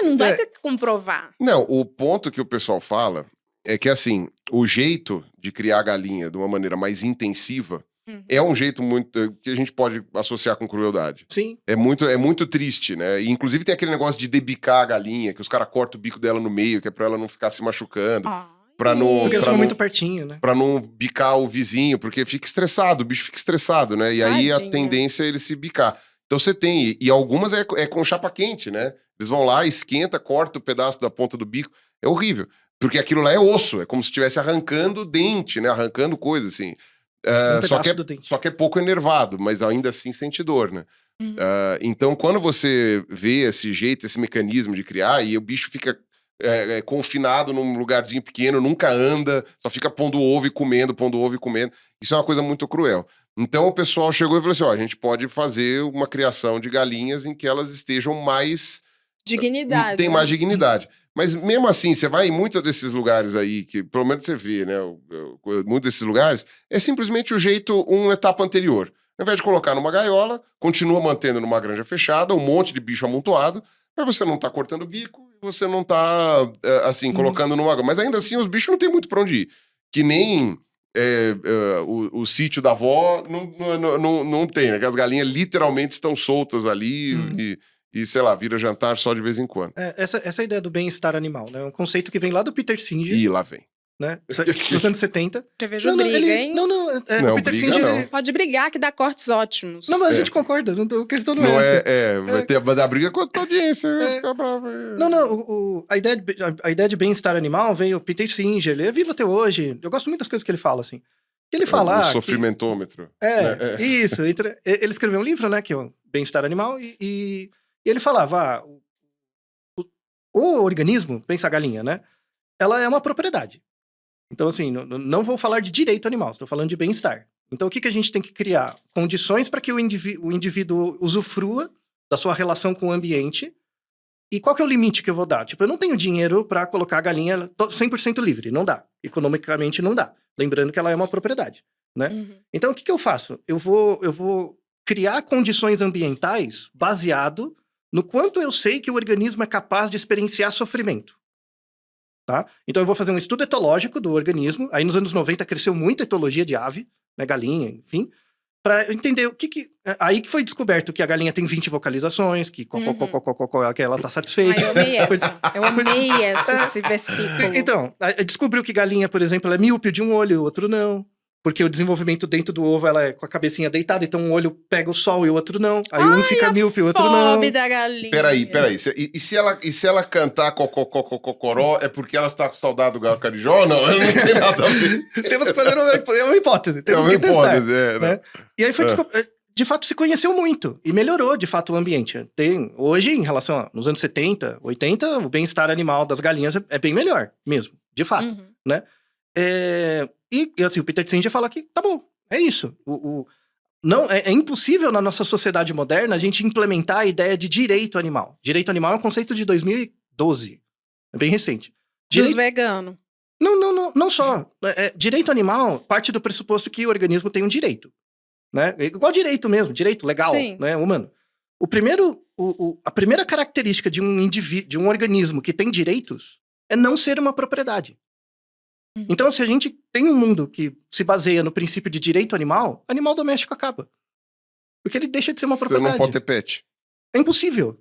Não vai ter que comprovar. Não, o ponto que o pessoal fala é que, assim, o jeito de criar a galinha de uma maneira mais intensiva é um jeito muito que a gente pode associar com crueldade. Sim. É muito triste, né? E, inclusive, tem aquele negócio de debicar a galinha, que os caras cortam o bico dela no meio, que é pra ela não ficar se machucando. Pra não, porque eles são muito pertinho, né? Pra não bicar o vizinho, porque fica estressado, o bicho fica estressado, né? E aí a tendência é ele se bicar. Então você tem, e algumas é com chapa quente, né? Eles vão lá, esquenta, corta o pedaço da ponta do bico. É horrível. Porque aquilo lá é osso, é como se estivesse arrancando dente, né? Arrancando coisa, assim. Só que é pouco enervado, mas ainda assim sente dor, né? Então, quando você vê esse jeito, esse mecanismo de criar, e o bicho fica confinado num lugarzinho pequeno, nunca anda, só fica pondo ovo e comendo, isso é uma coisa muito cruel. Então, o pessoal chegou e falou assim, a gente pode fazer uma criação de galinhas em que elas estejam mais... Dignidade. Tem mais dignidade. Mas mesmo assim, você vai em muitos desses lugares aí, que pelo menos você vê, né? Muitos desses lugares, é simplesmente o jeito, uma etapa anterior. Ao invés de colocar numa gaiola, continua mantendo numa granja fechada, um monte de bicho amontoado, mas você não tá cortando o bico, você não tá, assim, colocando numa... Mas ainda assim, os bichos não tem muito pra onde ir. Que nem o sítio da avó não tem, né? Que as galinhas literalmente estão soltas ali e, sei lá, vira jantar só de vez em quando. Essa ideia do bem-estar animal, né? É um conceito que vem lá do Peter Singer. E lá vem. Né? Nos anos 70. Prevejo briga, hein? O Peter Singer... Não. Pode brigar, que dá cortes ótimos. Não, mas a gente concorda, a questão não é essa. Vai dar briga com a tua audiência, ficar bravo. Não, a ideia de bem-estar animal veio o Peter Singer, ele é vivo até hoje. Eu gosto muito das coisas que ele fala, assim. Que ele fala... O sofrimentômetro. Isso. Ele escreveu um livro, né, que é o Bem-estar Animal, e ele falava, o organismo, pensa a galinha, né, ela é uma propriedade. Então, assim, não vou falar de direito animal, estou falando de bem-estar. Então, o que a gente tem que criar? Condições para que o indivíduo usufrua da sua relação com o ambiente. E qual que é o limite que eu vou dar? Tipo, eu não tenho dinheiro para colocar a galinha 100% livre, não dá. Economicamente não dá. Lembrando que ela é uma propriedade, né? Então, o que eu faço? Eu vou criar condições ambientais baseado no quanto eu sei que o organismo é capaz de experienciar sofrimento. Tá? Então eu vou fazer um estudo etológico do organismo. Aí nos anos 90 cresceu muito a etologia de ave, né, galinha, enfim, para entender o que... Aí que foi descoberto que a galinha tem 20 vocalizações, que que ela tá satisfeita. Eu amei esse versículo. Então, descobriu que galinha, por exemplo, ela é míope de um olho, o outro não. Porque o desenvolvimento dentro do ovo, ela é com a cabecinha deitada, então um olho pega o sol e o outro não. Aí um fica míope, o outro não. Pobre da galinha. Peraí. E se ela cantar cocoró, é porque ela está com saudade do galo carijó? Não tem nada a ver. Temos que fazer uma hipótese. Temos que testar. Né? E aí foi de fato se conheceu muito. E melhorou, de fato, o ambiente. Hoje, em relação nos anos 70, 80, o bem-estar animal das galinhas é bem melhor, mesmo. De fato, né? E assim, o Peter Singer fala que tá bom, é isso. Não, é impossível na nossa sociedade moderna a gente implementar a ideia de direito animal. Direito animal é um conceito de 2012. É bem recente. Dos veganos. Não só. Direito animal parte do pressuposto que o organismo tem um direito. né? Igual direito mesmo, direito legal, Sim. né, humano. A primeira característica de um indivíduo, de um organismo que tem direitos é não ser uma propriedade. Uhum. Então, se a gente tem um mundo que se baseia no princípio de direito animal, animal doméstico acaba. Porque ele deixa de ser uma Você propriedade. não pode ter pet, É impossível.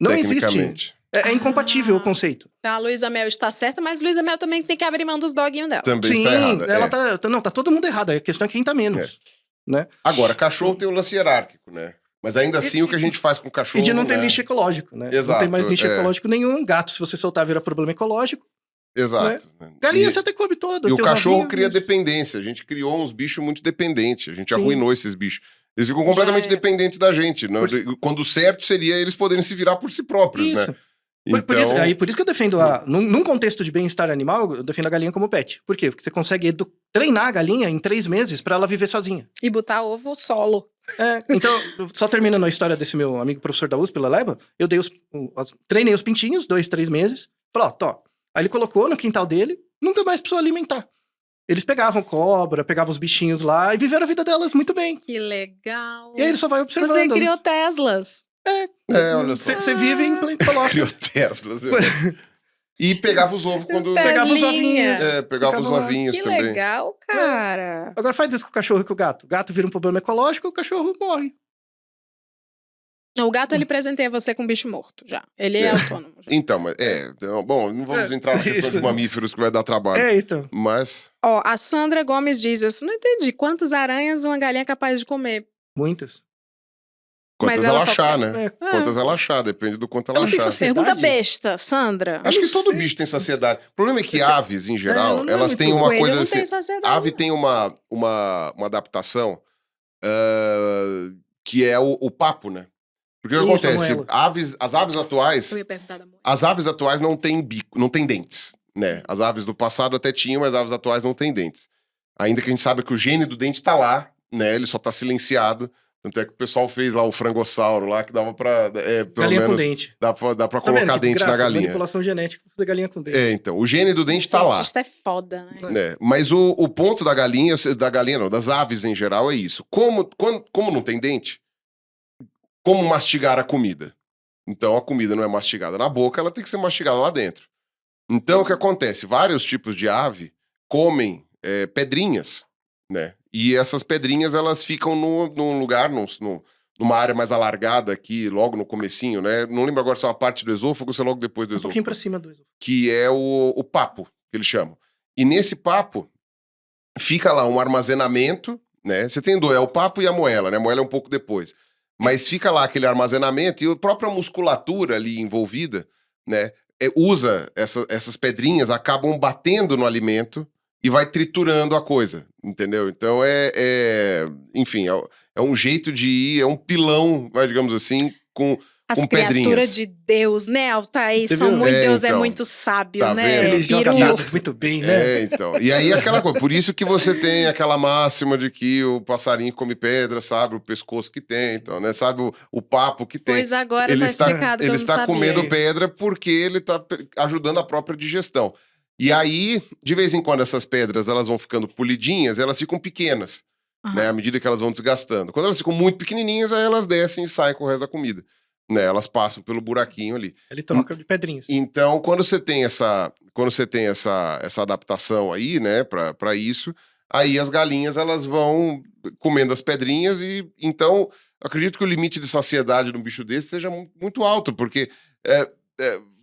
Não existe. tecnicamente. É incompatível o conceito. Então a Luísa Mel está certa, mas Luísa Mel também tem que abrir mão dos doguinhos dela. Também Sim, está errada. ela tá todo mundo errado. A questão é quem tá menos. Né? Agora, cachorro tem o lance hierárquico, né? Mas ainda assim, o que a gente faz com o cachorro... E de não ter né? lixo ecológico, né? Exato, Não tem mais lixo é. ecológico nenhum. Gato, se você soltar, vira problema ecológico. Exato. Galinha, E- você até come todas. E o tem os cachorro ovinhos, cria mas- dependência. A gente criou uns bichos muito dependentes. A gente Sim. arruinou esses bichos. Eles ficam completamente Já é. dependentes da gente. Não? Quando o certo seria eles poderem se virar por si próprios, Isso. né? Por isso que eu defendo num contexto de bem-estar animal, eu defendo a galinha como pet. Por quê? Porque você consegue treinar a galinha em 3 meses pra ela viver sozinha. E botar ovo solo. Então, só terminando a história desse meu amigo professor da USP, Leleba, eu treinei os pintinhos, 2, 3 meses. Falei, ó, tó. Aí ele colocou no quintal dele, nunca mais precisou alimentar. Eles pegavam cobra, pegavam os bichinhos lá e viveram a vida delas muito bem. Que legal. E aí ele só vai observando. Você criou Teslas. Olha só. Você vive e coloca. Criou Teslas. E pegava os ovos quando... Pegava os Teslinhas. ovinhos. Pegava os Ficava lá. ovinhos Que também. legal, cara. Agora faz isso com o cachorro e com o gato. O gato vira um problema ecológico, o cachorro morre. O gato, ele presenteia você com bicho morto, já. Ele é autônomo. Já. Então, mas bom, não vamos entrar na questão de Isso. mamíferos que vai dar trabalho. Então. Mas Ó, a Sandra Gomes diz isso. Não entendi. Quantas aranhas uma galinha é capaz de comer? Muitas. quantas Mas ela ela só achar, tem- né? É. Quantas ela achar, depende do quanto ela Ela tem achar. saciedade? Pergunta besta, Sandra. Acho que não todo sei. bicho tem saciedade. O problema é que aves, em geral, não é elas muito têm uma Coelho coisa não assim. tem saciedade. Ave tem uma adaptação que é o papo, né? Porque o que Isso, acontece? Samuela. As aves atuais, Eu ia perguntar da mulher. as aves atuais não têm bico, não têm dentes, né? As aves do passado até tinham, mas as aves atuais não têm dentes. Ainda que a gente saiba que o gene do dente tá lá, né? Ele só tá silenciado. Tanto é que o pessoal fez lá o frangossauro lá, que dava pra, pelo Galinha com menos, dente. dá pra Tá colocar vendo que dente na desgraça? galinha. Manipulação genética pra fazer galinha com dente. Então, o gene do dente tá lá. Cientista é foda, né? Né? Mas o ponto da galinha não, das aves em geral é isso. Como não tem dente, como mastigar a comida? Então a comida não é mastigada na boca, ela tem que ser mastigada lá dentro. Então o que acontece? Vários tipos de ave comem pedrinhas, né? E essas pedrinhas elas ficam num lugar, numa área mais alargada aqui, logo no comecinho, né? Não lembro agora se é uma parte do esôfago ou se é logo depois do Um esôfago. pouquinho pra cima do esôfago. Que é o papo, que eles chamam. E nesse papo, fica lá um armazenamento, né? Você tem o papo e a moela, né? A moela é um pouco depois. Mas fica lá aquele armazenamento e a própria musculatura ali envolvida, né? Usa essas pedrinhas, acabam batendo no alimento e vai triturando a coisa, entendeu? Então enfim, é um jeito de ir, é um pilão, digamos assim, com As pedrinhas. criaturas de Deus, né, Altair? Você São viu? muito, Deus é Então, muito sábio, tá né? vendo? Ele joga Peru. dados muito bem, né? Então. E aí aquela coisa, por isso que você tem aquela máxima de que o passarinho come pedra, sabe o pescoço que tem, então, né? Sabe o papo que tem. Pois agora Ele tá está- explicado que Ele eu não está sabia. comendo pedra porque ele está ajudando a própria digestão. E aí, de vez em quando, essas pedras elas vão ficando polidinhas, elas ficam pequenas, Aham. né? À medida que elas vão desgastando. Quando elas ficam muito pequenininhas, aí elas descem e saem com o resto da comida. Né? Elas passam pelo buraquinho ali. Ele troca de pedrinhas. Então, quando você tem essa adaptação aí, né, para isso, aí as galinhas elas vão comendo as pedrinhas e então acredito que o limite de saciedade de um bicho desse seja muito alto, porque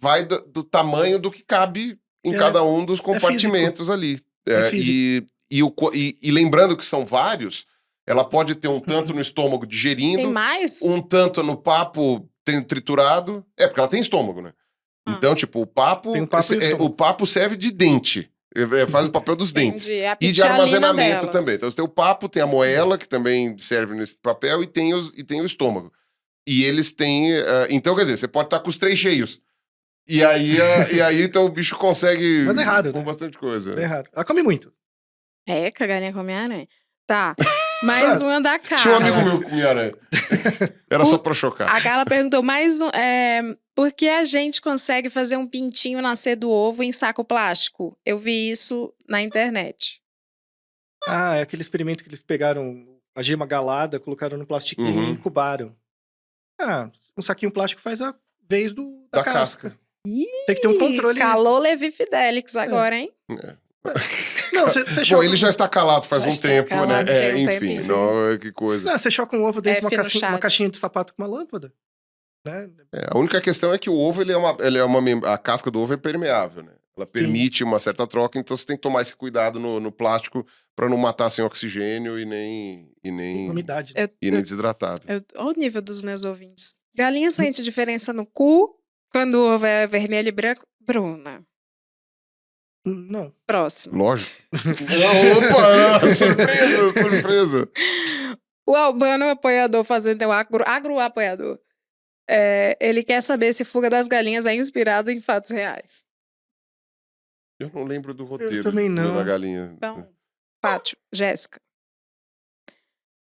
vai do tamanho do que cabe em cada um dos compartimentos ali. físico. E lembrando que são vários, ela pode ter um tanto no estômago Tem digerindo, mais? um tanto no papo triturado. Porque ela tem estômago, né? Então, tipo, o papo, Tem um papo e o estômago. o papo serve de dente. Faz o papel dos dentes. Entendi. É a E de pitialina armazenamento delas. também. Então, você tem o papo, tem a moela, que também serve nesse papel, e tem o estômago. E eles têm... então, quer dizer, você pode estar com os 3 cheios. E aí, então, o bicho consegue... Mas é raro, com né? bastante coisa. É raro. Ela come muito. Que a galinha come aranha. Tá. Mais uma da Carla. Tinha um amigo meu que comia aranha. Era só pra chocar. A Carla perguntou mais um. Por que a gente consegue fazer um pintinho nascer do ovo em saco plástico? Eu vi isso na internet. É aquele experimento que eles pegaram a gema galada, colocaram no plastiquinho Uhum. e incubaram. Um saquinho plástico faz a vez da casca. Tem que ter um controle. Calou Levi Fidelix agora, hein? Não, você Bom, choca. ele já está calado faz Já um está tempo, calado, né? tem um Enfim, tempinho. não, que coisa. Não, você choca um ovo dentro de F no uma chat. caixinha de sapato com uma lâmpada. Né? A única questão é que o ovo, a casca do ovo é permeável, né? Ela permite uma certa troca, então você tem que tomar esse cuidado no plástico para não matar sem oxigênio e nem Umidade. Né? desidratado. Olha o nível dos meus ouvintes. Galinha sente diferença no cu quando o ovo é vermelho e branco? Bruna. Não. Próximo. Lógico. Opa! Surpresa! O Albano apoiador fazendo agroapoiador. Ele quer saber se Fuga das Galinhas é inspirado em fatos reais. Eu não lembro do roteiro também de Fuga não. da Galinha. Então, Pátio, Jéssica.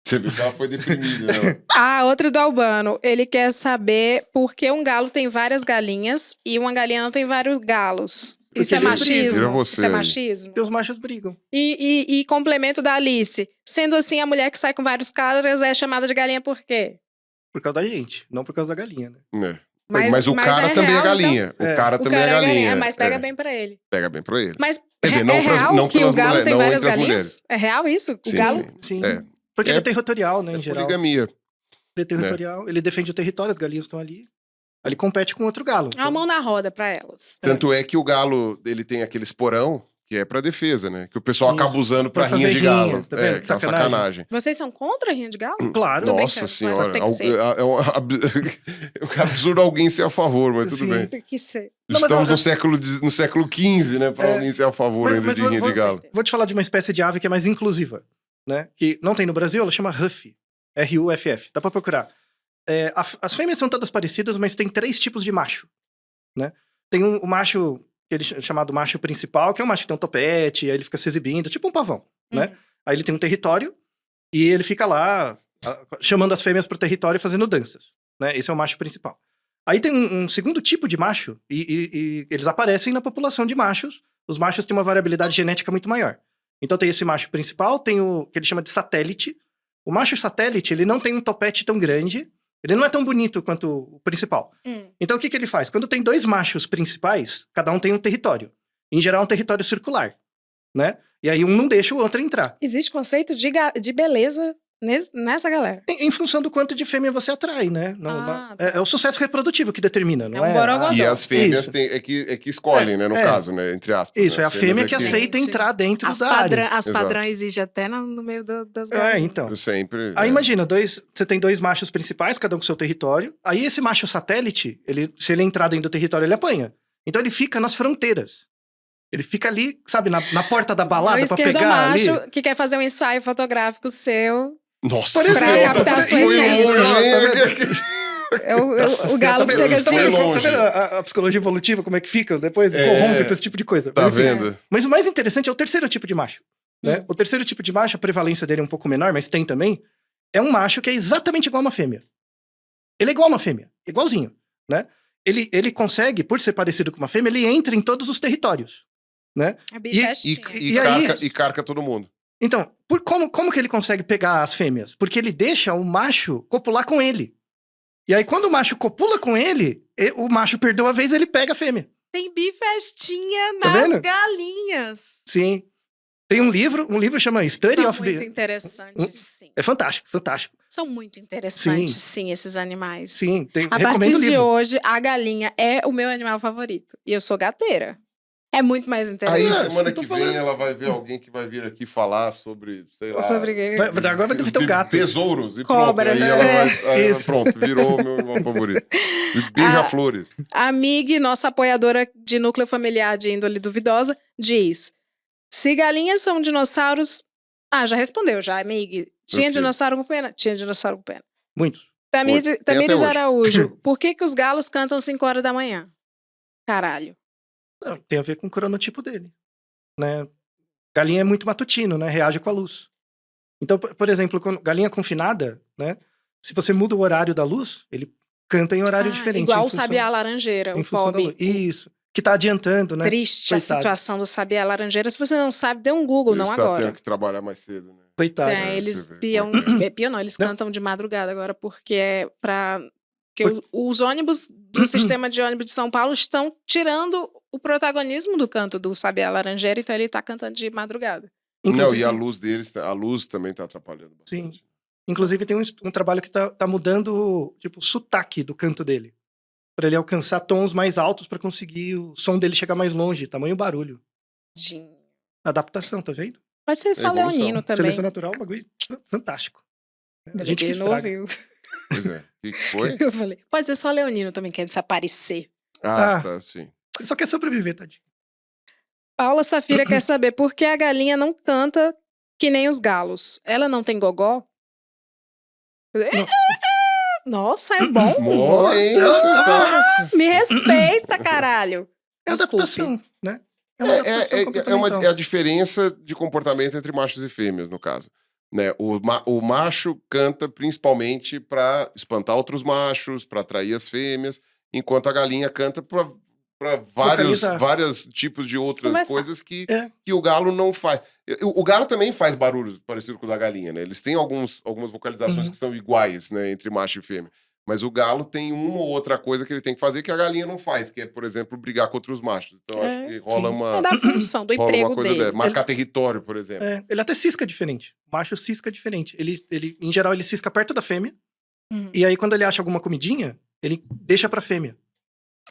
Você viu que ela foi deprimida, né? Outra do Albano. Ele quer saber por que um galo tem várias galinhas e uma galinha não tem vários galos. Isso é eles brigam. Vira machismo? você Isso é aí. machismo? Porque os machos brigam. E complemento da Alice. Sendo assim, a mulher que sai com vários caras é chamada de galinha por quê? Por causa da gente, não por causa da galinha, né? É. Mas o cara também real, é galinha. então? O cara O também cara é galinha. mas pega bem pra ele. Pega bem pra ele. Mas Quer dizer, é não real não que pelas o galo mulheres, tem não várias entre as galinhas? mulheres. É real isso? O Sim, galo? sim. Sim. É. Porque É- ele é territorial, né, É em geral. poligamia. Ele é territorial, ele defende o território, as galinhas estão ali. Aí ele compete com outro galo. A mão na roda pra elas. Tanto é que o galo, ele tem aquele esporão que é pra defesa, né? Que o pessoal Isso. acaba usando pra Pra rinha fazer de galo. rinha, tá vendo? É, que é uma Sacanagem. sacanagem. Vocês são contra a rinha de galo? Claro. Tudo bem Nossa que senhora. tem que ser. É um absurdo alguém ser a favor, mas tudo Sim. bem. Tem que ser. Não, mas Estamos eu- no século XV, né? Pra É. alguém ser a favor ainda de rinha de galo. Vou te falar de uma espécie de ave que é mais inclusiva, né? Que não tem no Brasil, ela chama Ruff. R-U-F-F. Dá pra procurar. As fêmeas são todas parecidas, mas tem 3 tipos de macho, né? Tem o macho, chamado macho principal, que é um macho que tem um topete, aí ele fica se exibindo, tipo um pavão, né? Aí ele tem um território e ele fica lá chamando as fêmeas pro território e fazendo danças, né? Esse é o macho principal. Aí tem um segundo tipo de macho e eles aparecem na população de machos. Os machos têm uma variabilidade genética muito maior. Então tem esse macho principal, tem o que ele chama de satélite. O macho satélite, ele não tem um topete tão grande, ele não é tão bonito quanto o principal. Então o que ele faz? Quando tem 2 machos principais, cada um tem um território. Em geral, é um território circular, né? E aí um não deixa o outro entrar. Existe conceito de beleza nessa galera. Em função do quanto de fêmea você atrai, né? É o sucesso reprodutivo que determina, não É um borogodó. E as fêmeas Isso. é que escolhem, né? No caso, né? Entre aspas. Isso, né? é a As fêmeas fêmea que que aceita Gente, entrar dentro As da área. Exato. padrões existem até no meio das galinhas. Então. Sempre. Aí imagina, você tem 2 machos principais, cada um com seu território. Aí esse macho satélite, se ele entrar dentro do território, ele apanha. Então ele fica nas fronteiras. Ele fica ali, sabe, na porta da balada O pra pegar esquerdomacho ali. que quer fazer um ensaio fotográfico seu. Nossa, Por exemplo, Pra captar a sua foi essência. longe, O galo Tá chega vendo? assim. Foi Tá longe. vendo a psicologia evolutiva, como é que fica depois? É. Corrompe pra esse tipo de coisa. Tá Enfim. vendo? Mas o mais interessante é o terceiro tipo de macho, né? O terceiro tipo de macho, a prevalência dele é um pouco menor, mas tem também. É um macho que é exatamente igual a uma fêmea. Ele é igual a uma fêmea, igualzinho, né? Ele consegue, por ser parecido com uma fêmea, ele entra em todos os territórios, né? É bifestinha. E aí- E carca todo mundo. Então, como que ele consegue pegar as fêmeas? Porque ele deixa o macho copular com ele. E aí, quando o macho copula com ele, o macho perdeu a vez, ele pega a fêmea. Tem bifestinha Tá nas vendo? galinhas. Sim. Tem um livro chama Study São of muito the... interessantes, sim. É fantástico, fantástico. São muito interessantes, sim, esses animais. Sim, A recomendo partir o de livro. hoje, a galinha é o meu animal favorito. E eu sou gateira. É muito mais Aí, interessante. semana eu tô que falando. vem, ela vai ver alguém que vai vir aqui falar sobre, sei lá... Sobre Agora vai ter o gato. Tesouros. E Cobras. Pronto, aí ela vai, Isso. pronto, virou o meu animal favorito. E beija-flores. A Mig, nossa apoiadora de núcleo familiar de índole duvidosa, diz: se galinhas são dinossauros. Já respondeu, já, Mig. Tinha Ok. dinossauro com pena? Tinha dinossauro com pena. Muitos. Tem Tamires até hoje. Araújo, por que os galos cantam 5 horas da manhã? Caralho. Não, tem a ver com o cronotipo dele, né? Galinha é muito matutino, né? Reage com a luz. Então, por exemplo, galinha confinada, né? Se você muda o horário da luz, ele canta em horário diferente. Igual em o função- sabiá laranjeira, em o função da pobre. luz. Isso. Que tá adiantando, né? Triste a Coitado. situação do sabiá laranjeira. Se você não sabe, dê um Google, Ele não está agora. tendo que trabalhar mais cedo, né? Coitado. É, eles você vê. piam, piam não, eles Não. cantam de madrugada agora, porque é pra... Porque os ônibus do sistema de ônibus de São Paulo estão tirando o protagonismo do canto do Sabiá Laranjeira, então ele tá cantando de madrugada. Não, Inclusive, e a luz deles, a luz também tá atrapalhando bastante. inclusive tem um trabalho que tá mudando, tipo, o sotaque do canto dele. Pra ele alcançar tons mais altos pra conseguir o som dele chegar mais longe, tamanho barulho. Tadinho. Adaptação, tá vendo? Pode ser só evolução. leonino também. Seleção natural é um bagulho fantástico. A gente que Ele não estraga. ouviu. Pois é. O que foi? Eu falei, pode ser só leonino também, quer desaparecer. Ah, Ah. tá, sim. Ele só quer sobreviver, tadinho. Paula Safira quer saber por que a galinha não canta que nem os galos. Ela não tem gogó? Nossa, é bom. Mó, hein? Me respeita, caralho. É Desculpe. adaptação, né? É uma adaptação comportamental. É a diferença de comportamento entre machos e fêmeas, no caso. Né? O macho canta principalmente para espantar outros machos, para atrair as fêmeas, enquanto a galinha canta para Focalizar. vários tipos de outras Conversar. coisas que É. o galo não faz. O galo também faz barulho parecido com o da galinha, né? Eles têm algumas vocalizações Uhum. que são iguais, né, entre macho e fêmea. Mas o galo tem uma ou outra coisa que ele tem que fazer que a galinha não faz, que é, por exemplo, brigar contra os machos. Então, É, acho que rola sim. uma, É da função, do rola emprego uma coisa dele. dessa. Marcar território, por exemplo. Ele até cisca diferente. O macho cisca diferente. Ele, em geral, ele cisca perto da fêmea. Uhum. E aí, quando ele acha alguma comidinha, ele deixa pra fêmea.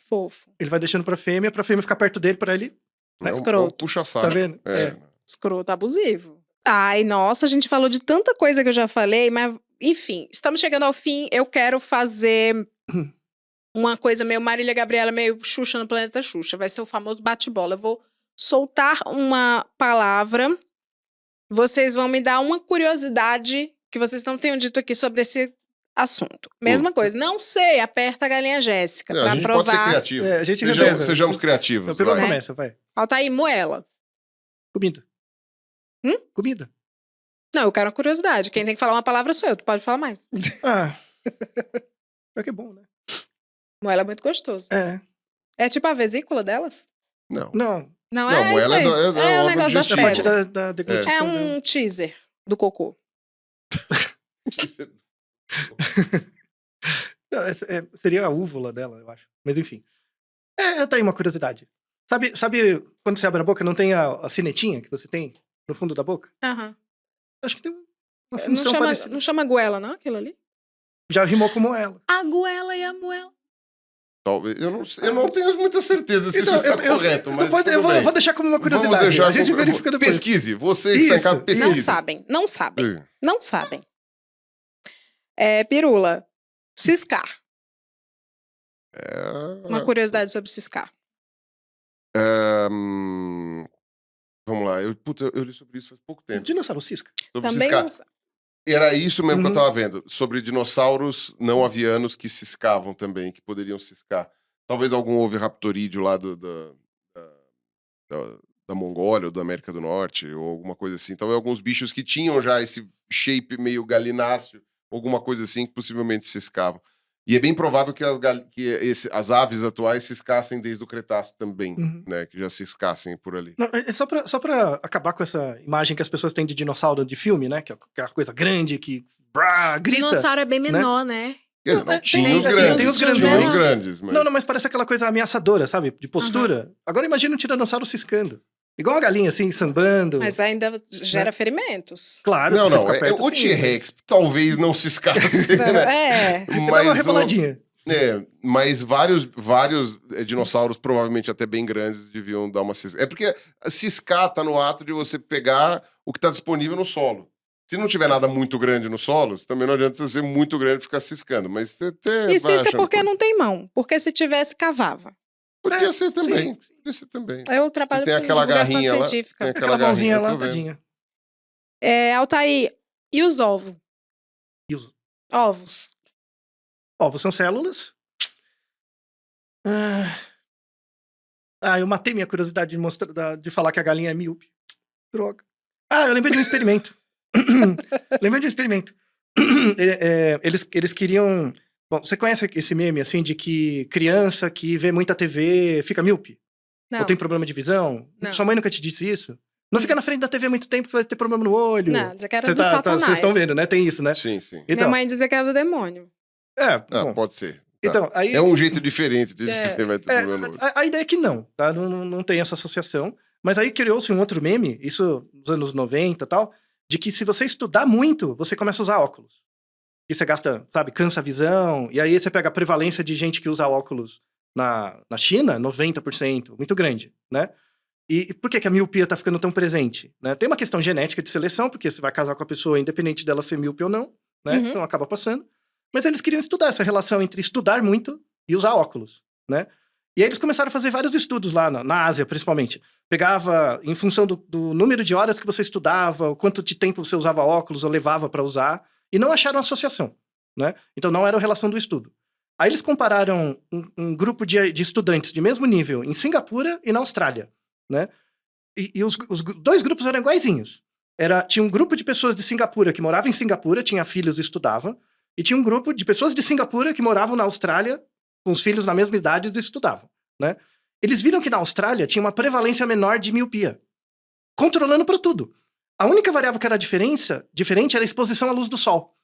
Fofo. Ele vai deixando pra fêmea ficar perto dele, pra ele... É um Escroto. puxa-saco. Tá vendo? É. Escroto abusivo. Ai, nossa, a gente falou de tanta coisa que eu já falei, mas, enfim, estamos chegando ao fim. Eu quero fazer uma coisa meio Marília Gabriela, meio Xuxa no Planeta Xuxa. Vai ser o famoso bate-bola. Eu vou soltar uma palavra. Vocês vão me dar uma curiosidade que vocês não tenham dito aqui sobre esse assunto. Mesma coisa. Não sei, aperta a galinha Jéssica É, a pra gente pode ser provar. criativo. A gente Sejamos, reveza. sejamos criativos. O Pirula vai. começa, vai. Falta aí, moela. Comida. Comida. Não, eu quero uma curiosidade. Quem tem que falar uma palavra sou eu. Tu pode falar mais. Ah. Pior que é bom, né? Moela é muito gostoso. É. É tipo a vesícula delas? Não. Não. Não, Não, é isso moela aí. é o o órgão negócio das É digestivo. parte fezes. da deglutição. É um teaser do cocô. Não, seria a úvula dela, eu acho. Mas enfim. Tá aí uma curiosidade. Sabe quando você abre a boca, não tem a sinetinha que você tem no fundo da boca? Aham. Acho que tem uma Não função chama, parecida. não chama goela, não, aquilo ali? Já rimou como ela. A goela e a moela. Talvez. Eu não tenho muita certeza se Então, isso está correto, mas eu tudo bem. vou deixar como uma Vamos curiosidade. deixar A gente como- verifica depois. Pesquise. Você que está em casa, Isso, pesquise. Não sabem, não sabem, É. não sabem. Pirula, ciscar. Uma curiosidade sobre ciscar. Vamos lá. Eu li sobre isso faz pouco tempo. Dinossauro cisca. Sobre Também ciscar. não sabe. Era isso mesmo que eu Uhum. tava vendo. Sobre dinossauros não avianos que ciscavam também, que poderiam ciscar. Talvez algum oviraptorídeo lá da Mongólia ou da América do Norte, ou alguma coisa assim. Talvez alguns bichos que tinham já esse shape meio galináceo, alguma coisa assim, que possivelmente ciscavam. E é bem provável que as aves atuais ciscassem desde o Cretáceo também, Uhum. né? Que já ciscassem por ali. Não, é só pra acabar com essa imagem que as pessoas têm de dinossauro de filme, né? Que é aquela coisa grande que grita. Dinossauro é bem menor, né? Quer dizer, Não, tinha os tem grandes. os Tinha os grandões. grandes, mas... Não, mas parece aquela coisa ameaçadora, sabe? De postura. Agora imagina um tiranossauro ciscando. Igual uma galinha, assim, sambando. Mas ainda gera ferimentos. Claro, Não, se você não. ficar perto, O sim, T-Rex talvez não ciscasse, né? É. Dá uma Mas, reboladinha. mas vários dinossauros, provavelmente até bem grandes, deviam dar uma ciscada. É porque ciscar tá no ato de você pegar o que tá disponível no solo. Se não tiver nada muito grande no solo, também não adianta você ser muito grande e ficar ciscando. Mas você até E vai cisca achando porque coisa. não tem mão. Porque se tivesse, cavava. Podia ser também. Sim. Podia ser também. Eu trabalho Você tem com aquela divulgação garrinha lá, científica. tem Aquela mãozinha garrinha, lá, eu tô vendo. tadinha. Altair, e os ovos? E os Ovos. ovos são células. Eu matei minha curiosidade de falar que a galinha é míope. Droga. Eu lembrei de um experimento. Lembrei de um experimento. Eles queriam... Bom, você conhece esse meme, assim, de que criança que vê muita TV fica míope? Não. Ou tem problema de visão? Não. Sua mãe nunca te disse isso? Não fica na frente da TV muito tempo, que você vai ter problema no olho. Não, dizia que era Você do Satanás. Vocês estão vendo, né? Tem isso, né? Sim, sim. Minha mãe dizia que era do demônio. Bom. Pode ser. Tá. Então, aí... É um jeito diferente de É. você vai ter problema no olho. A ideia é que não, tá? Não tem essa associação. Mas aí criou-se um outro meme, isso nos anos 90 e tal, de que se você estudar muito, você começa a usar óculos. E você gasta, sabe, cansa a visão. E aí você pega a prevalência de gente que usa óculos na China, 90%, muito grande, né? E por que a miopia tá ficando tão presente? Né? Tem uma questão genética de seleção, porque você vai casar com a pessoa independente dela ser míope ou não, né? Uhum. Então acaba passando. Mas eles queriam estudar essa relação entre estudar muito e usar óculos, né? E aí eles começaram a fazer vários estudos lá na Ásia, principalmente. Pegava, em função do número de horas que você estudava, o quanto de tempo você usava óculos ou levava para usar, e não acharam associação, né? Então não era a relação do estudo. Aí eles compararam um grupo de estudantes de mesmo nível em Singapura e na Austrália, né? E os dois grupos eram iguaizinhos. Tinha um grupo de pessoas de Singapura que morava em Singapura, tinha filhos e estudava, e tinha um grupo de pessoas de Singapura que moravam na Austrália, com os filhos na mesma idade e estudavam, né? Eles viram que na Austrália tinha uma prevalência menor de miopia, controlando para tudo. A única variável que era diferente era a exposição à luz do sol.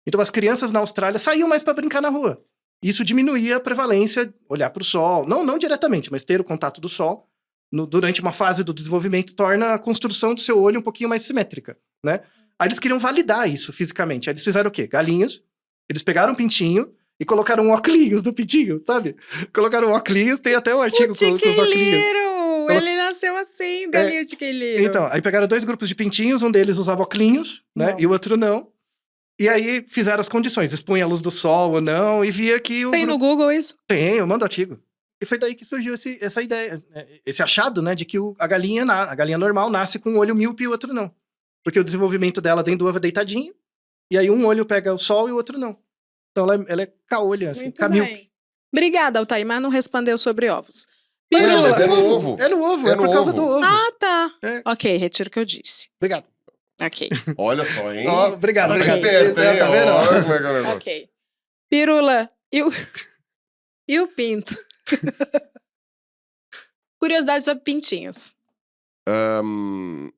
Então as crianças na Austrália saíam mais para brincar na rua. Isso diminuía a prevalência, olhar para o sol, não diretamente, mas ter o contato do sol durante uma fase do desenvolvimento torna a construção do seu olho um pouquinho mais simétrica, né? Aí eles queriam validar isso fisicamente. Aí eles fizeram o quê? Galinhas. Eles pegaram um pintinho e colocaram um óculos no pintinho, sabe? Colocaram um óculos, tem até um artigo com os óculos. Ele nasceu assim, galinho tiquiliro. Então, aí pegaram 2 grupos de pintinhos, um deles usava óculos, né? Não. E o outro não. E aí fizeram as condições, expunha a luz do sol ou não, e via que o Tem no Google isso? Tem, eu mando artigo. E foi daí que surgiu essa ideia, esse achado, né, de que a galinha normal nasce com um olho míope e o outro não. Porque o desenvolvimento dela dentro do ovo é deitadinho, e aí um olho pega o sol e o outro não. Então ela é caolha, assim, Muito camíope. bem. Obrigada, Altair, mas não respondeu sobre ovos. Mas Pirula. é no ovo. É no ovo, É é por no causa ovo. do ovo. Ah, tá. É. Ok, retiro o que eu disse. Obrigado. Ok, Olha só, hein? Ó, obrigado, Tá obrigado. esperto, hein? Tá vendo? Olha como é que é o negócio. ok. Pirula, e o pinto? Curiosidade sobre pintinhos. Eu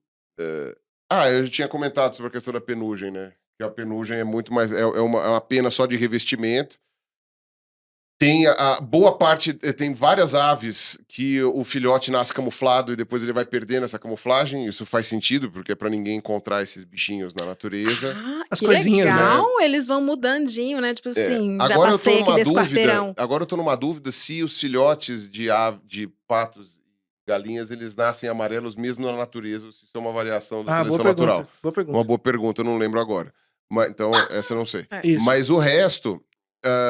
já tinha comentado sobre a questão da penugem, né? Que a penugem é muito mais... É uma pena só de revestimento. Tem a boa parte... Tem várias aves que o filhote nasce camuflado e depois ele vai perdendo essa camuflagem. Isso faz sentido, porque é pra ninguém encontrar esses bichinhos na natureza. Ah, As que coisinhas, né? legal. Eles vão mudandinho, né? Tipo assim, já Agora passei aqui desse quarteirão. Agora eu tô numa dúvida se os filhotes de patos e galinhas, eles nascem amarelos mesmo na natureza, ou se isso é uma variação da seleção natural. Boa pergunta. Uma boa pergunta, eu não lembro agora. Então, essa eu não sei. Isso. Mas o resto,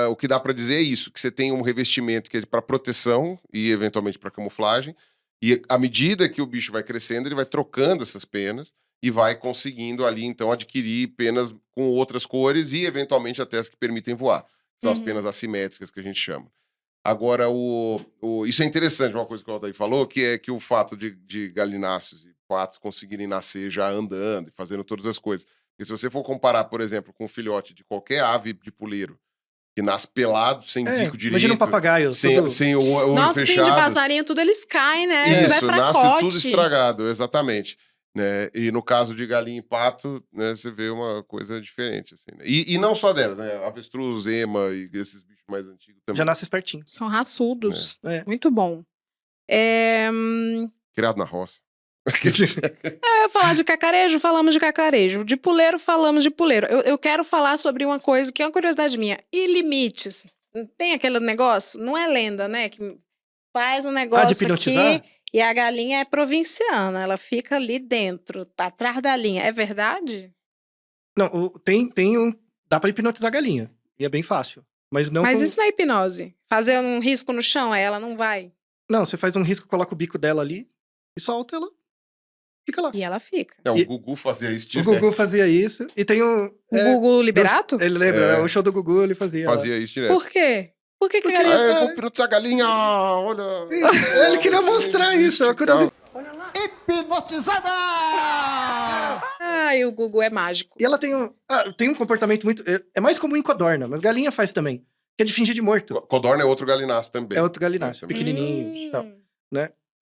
o que dá pra dizer é isso, que você tem um revestimento que é para proteção e eventualmente para camuflagem, e à medida que o bicho vai crescendo, ele vai trocando essas penas e vai conseguindo ali, então, adquirir penas com outras cores e eventualmente até as que permitem voar. São as penas assimétricas que a gente chama. Agora, isso é interessante, uma coisa que o Altair falou, que é que o fato de galináceos e patos conseguirem nascer já andando e fazendo todas as coisas. E se você for comparar, por exemplo, com um filhote de qualquer ave de puleiro, que nasce pelado, sem bico direito... Imagina um papagaio. Sem o olho Nossa, fechado. sim, de passarinho, tudo eles caem, né? Tudo é Isso, fracote. nasce tudo estragado, exatamente. Né? E no caso de galinha e pato, né, você vê uma coisa diferente. Assim, né? E não só delas, né? Avestruz, ema e esses bichos mais antigos também. Já nasce espertinho. São raçudos. É. Muito bom. Criado na roça. Eu ia falar de cacarejo, falamos de cacarejo. De puleiro, falamos de puleiro. Eu quero falar sobre uma coisa que é uma curiosidade minha. E limites? Tem aquele negócio? Não é lenda, né? Que faz um de negócio hipnotizar? aqui e a galinha é provinciana. Ela fica ali dentro, atrás da linha. É verdade? Não, dá pra hipnotizar a galinha. E é bem fácil. Mas não Mas com... isso não é hipnose. Fazer um risco no chão, aí ela não vai. Não, você faz um risco, coloca o bico dela ali e solta ela. Fica lá. E ela fica. O Gugu fazia isso O direto. Gugu fazia isso. E tem um... O Gugu Liberato? Ele lembra, É. O show do Gugu ele fazia. Fazia isso direto. Por quê? Por que a Porque- galinha... Eu vou hipnotizar a galinha, olha... Ele queria mostrar isso, é uma curiosidade. Hipnotizada! Ai, o Gugu é mágico. E ela tem um comportamento muito... É mais comum em codorna, mas galinha faz também. Que é de fingir de morto. Codorna é outro galináceo também. É outro galináceo, também. pequenininho e tal.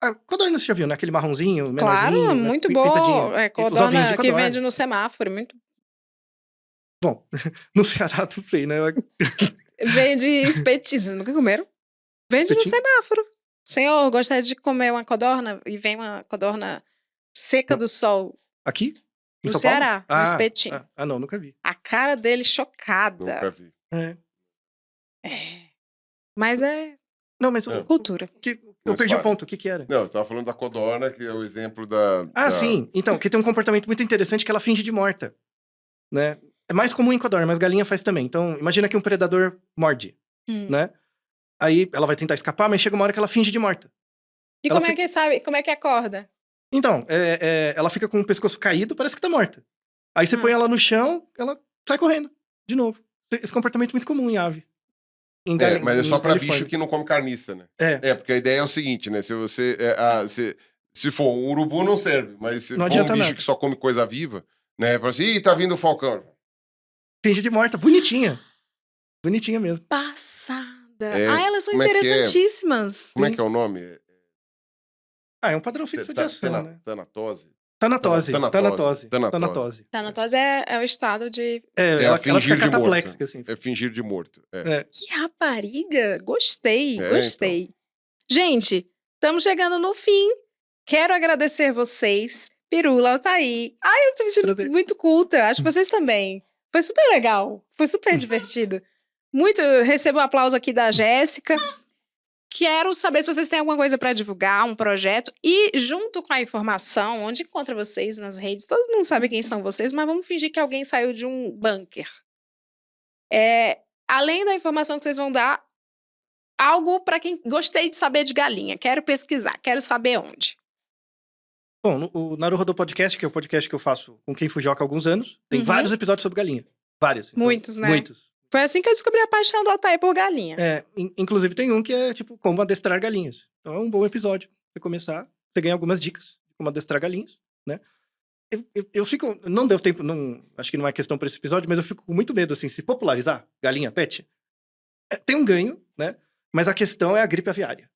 A codorna você já viu, né? Aquele marronzinho, Claro, menorzinho, né? muito Pintadinho. bom. É, Os ovinhos codorna de que codorna. vende no semáforo. Muito... Bom, no Ceará, não sei, né? Vende espetinho. Vocês nunca comeram? Vende no Espetinho? semáforo. Senhor, gostaria de comer uma codorna? E vem uma codorna seca Não. do sol. Aqui? Em No São Paulo? Ceará, no espetinho. Não, nunca vi. A cara dele chocada. Nunca vi. É. É. Mas é Não, mas É. cultura. eu Mas perdi o fala. ponto. O que era? Não, eu tava falando da codorna, que é o exemplo da... Sim. Então, que tem um comportamento muito interessante que ela finge de morta, né? É mais comum em codorna, mas galinha faz também. Então, imagina que um predador morde, Hum. né? Aí ela vai tentar escapar, mas chega uma hora que ela finge de morta. E Ela como é que sabe? Como é que acorda? Então, ela fica com o pescoço caído, parece que tá morta. Aí você põe ela no chão, ela sai correndo, de novo. Esse comportamento é muito comum em ave. Mas é só pra Califórnia. bicho que não come carniça, né? É. Porque a ideia é o seguinte, né? Se você... se for um urubu, não serve. Mas se Não for adianta um bicho nada. que só come coisa viva, né? Fala assim, ih, tá vindo o falcão. Finge de morta, bonitinha. Bonitinha mesmo. Passada. É, Elas são como é que é? interessantíssimas. Como é que é o nome? É um padrão fixo de ação, né? Tanatose? Tanatose. Tanatose. Tanatose é o estado de... Ela fica fingir de catapléxica, morto. assim. É fingir de morto. É. Que rapariga! Gostei, É, gostei. Gente, estamos chegando no fim. Quero agradecer vocês. Pirula, Altair. Eu tô me sentindo Prazer. muito culta. Acho que vocês também. Foi super legal. Foi super divertido. Recebo aplauso aqui da Jéssica. Quero saber se vocês têm alguma coisa para divulgar, um projeto. E junto com a informação, onde encontra vocês nas redes? Todo mundo sabe quem são vocês, mas vamos fingir que alguém saiu de um bunker. Além da informação que vocês vão dar, algo para quem gostei de saber de galinha. Quero pesquisar, quero saber onde. Bom, o Naruhodô Podcast, que é o podcast que eu faço com quem Fujioka há alguns anos, tem Uhum. vários episódios sobre galinha. Vários. Então, Muitos, né? Muitos. Foi assim que eu descobri a paixão do Altair por galinha. Inclusive tem um que é, tipo, como adestrar galinhas. Então é um bom episódio. Você começar, você ganha algumas dicas de como adestrar galinhas, né? Eu fico... Não deu tempo, acho que não é questão para esse episódio, mas eu fico com muito medo, assim, se popularizar galinha pet, tem um ganho, né? Mas a questão é a gripe aviária,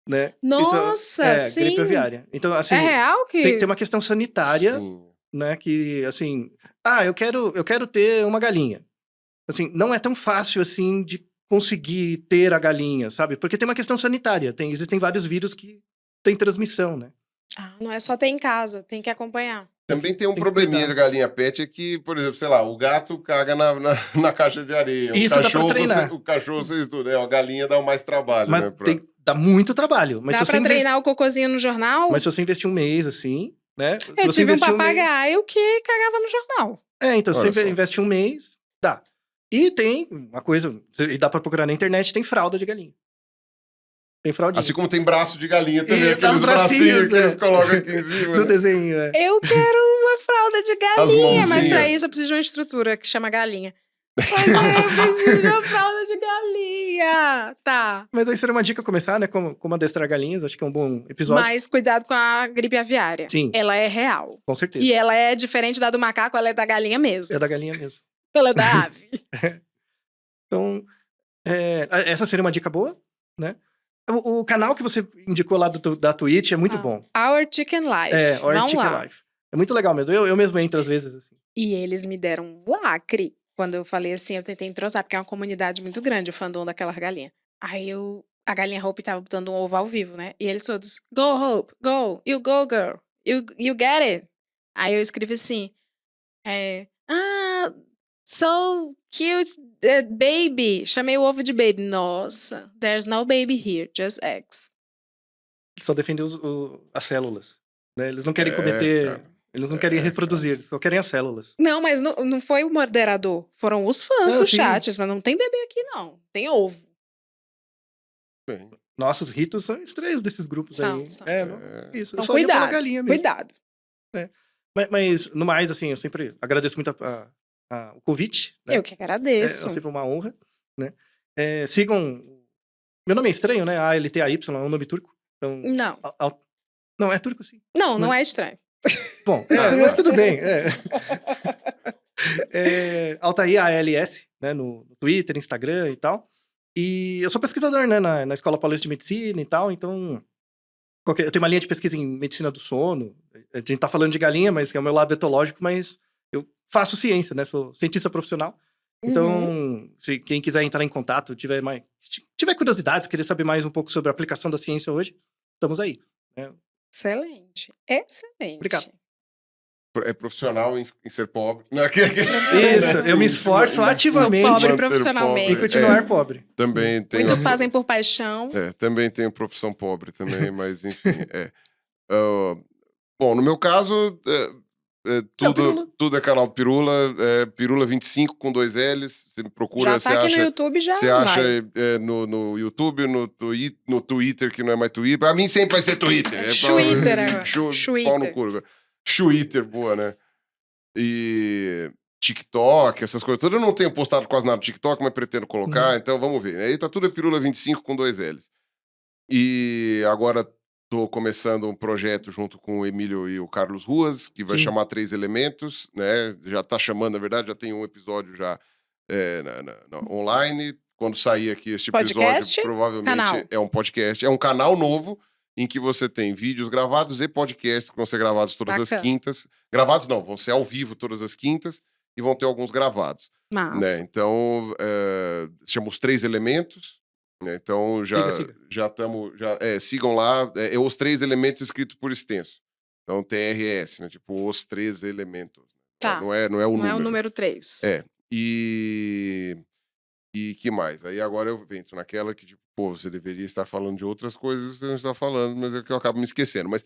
né? Nossa, então, sim. Gripe aviária. Então, assim... É real que... Tem uma questão sanitária, Sim. né? Que, assim... eu quero ter uma galinha. Assim, não é tão fácil, assim, de conseguir ter a galinha, sabe? Porque tem uma questão sanitária. Existem vários vírus que têm transmissão, né? Não é só ter em casa, tem que acompanhar. Também tem um Tem que probleminha cuidar. da galinha pet, é que, por exemplo, sei lá, o gato caga na caixa de areia. Isso dá pra treinar. O cachorro, vocês tudo. A galinha dá mais trabalho, Mas né? dá muito trabalho. Mas Dá se pra você treinar o cocôzinho no jornal? Mas se você investir um mês, assim, né? Se Eu você tive um investir mês- papagaio que cagava no jornal. Então, Olha você só. investe um mês, dá. E tem uma coisa, e dá pra procurar na internet, tem fralda de galinha. Tem fraldinha. Assim como tem braço de galinha também, E dá aqueles uns bracinhos, bracinhos que eles colocam aqui em cima. No né? desenho, Eu quero uma fralda de As galinha, mas mãozinhas. pra isso eu preciso de uma estrutura que chama galinha. Mas eu preciso de uma fralda de galinha. Tá. Mas aí seria uma dica começar, né? Como adestrar galinhas, acho que é um bom episódio. Mas cuidado com a gripe aviária. Sim. Ela é real. Com certeza. E ela é diferente da do macaco, ela é da galinha mesmo. É da galinha mesmo. Ela é da ave. Então, essa seria uma dica boa, né? O canal que você indicou lá da Twitch é muito bom. Our Chicken Life. Our Vamos Chicken lá. Life. É muito legal mesmo. Eu mesmo entro às vezes, assim. E eles me deram um lacre. Quando eu falei assim, eu tentei entrosar, porque é uma comunidade muito grande, o fandom daquela galinha. Aí a galinha Hope tava botando um ovo ao vivo, né? E eles todos, go Hope, go, you go girl, you get it. Aí eu escrevi assim, so cute baby. Chamei o ovo de baby. Nossa, there's no baby here, just eggs. Só defender as células, né? Eles não querem cometer... cara. Eles não querem reproduzir, eles só querem as células. Não, mas não foi o moderador, foram os fãs do sim. chat. Eles falaram, não tem bebê aqui não, tem ovo. Bem, Nossos ritos são estranhos desses grupos São, aí. são. Isso. Então Eu só ia pela cuidado, galinha mesmo. cuidado. Mas, no mais, assim, eu sempre agradeço muito o convite. Né? Eu que É agradeço. sempre uma honra, né? Sigam... Meu nome é estranho, né? ALTAY, é um nome turco. Então, Não, não, é turco, sim. não é estranho. Bom, mas tudo bem. Altair ALS, né? No Twitter, Instagram e tal. E eu sou pesquisador, né? Na Escola Paulista de Medicina e tal. Então, Eu tenho uma linha de pesquisa em medicina do sono. A gente tá falando de galinha, mas que é o meu lado etológico, mas eu faço ciência, né? Sou cientista profissional. Então, se quem quiser entrar em contato, tiver curiosidades, querer saber mais um pouco sobre a aplicação da ciência hoje, estamos aí. Né? Excelente. Excelente. Obrigado. É profissional em ser pobre. Não, Isso, eu me esforço ativamente Sou pobre manter profissionalmente. em continuar pobre. Também tenho. Muitos fazem por paixão. Também tenho profissão pobre também, mas enfim, bom, no meu caso, tudo é canal Pirula, Pirula 25 com 2 L's. Você me procura, Já tá aqui no YouTube, já você vai. acha no YouTube, no Twitter, que não é mais Twitter. Pra mim sempre vai ser Twitter. Twitter agora. Pau no cu. Twitter, boa, né? E TikTok, essas coisas todas. Eu não tenho postado quase nada no TikTok, mas pretendo colocar, então vamos ver. Aí tá tudo Pirula 25 com 2 L's. E agora tô começando um projeto junto com o Emílio e o Carlos Ruas, que vai chamar 3 Elementos, né? Já tá chamando, na verdade, já tem um episódio já online. Quando sair aqui este Podcast? episódio, provavelmente Canal. é um podcast. É um canal novo em que você tem vídeos gravados e podcasts que vão ser gravados todas as quintas. Gravados não, vão ser ao vivo todas as quintas e vão ter alguns gravados. Né? Então, se chama Os 3 Elementos. Né? Então, já estamos... sigam lá. É Os 3 Elementos escrito por extenso. Então, TRS, né? Tipo, Os 3 Elementos. Tá. Não é o número. Não é o número 3. E que mais? Aí agora eu entro naquela que, tipo, pô, você deveria estar falando de outras coisas que você não está falando, mas é que eu acabo me esquecendo. Mas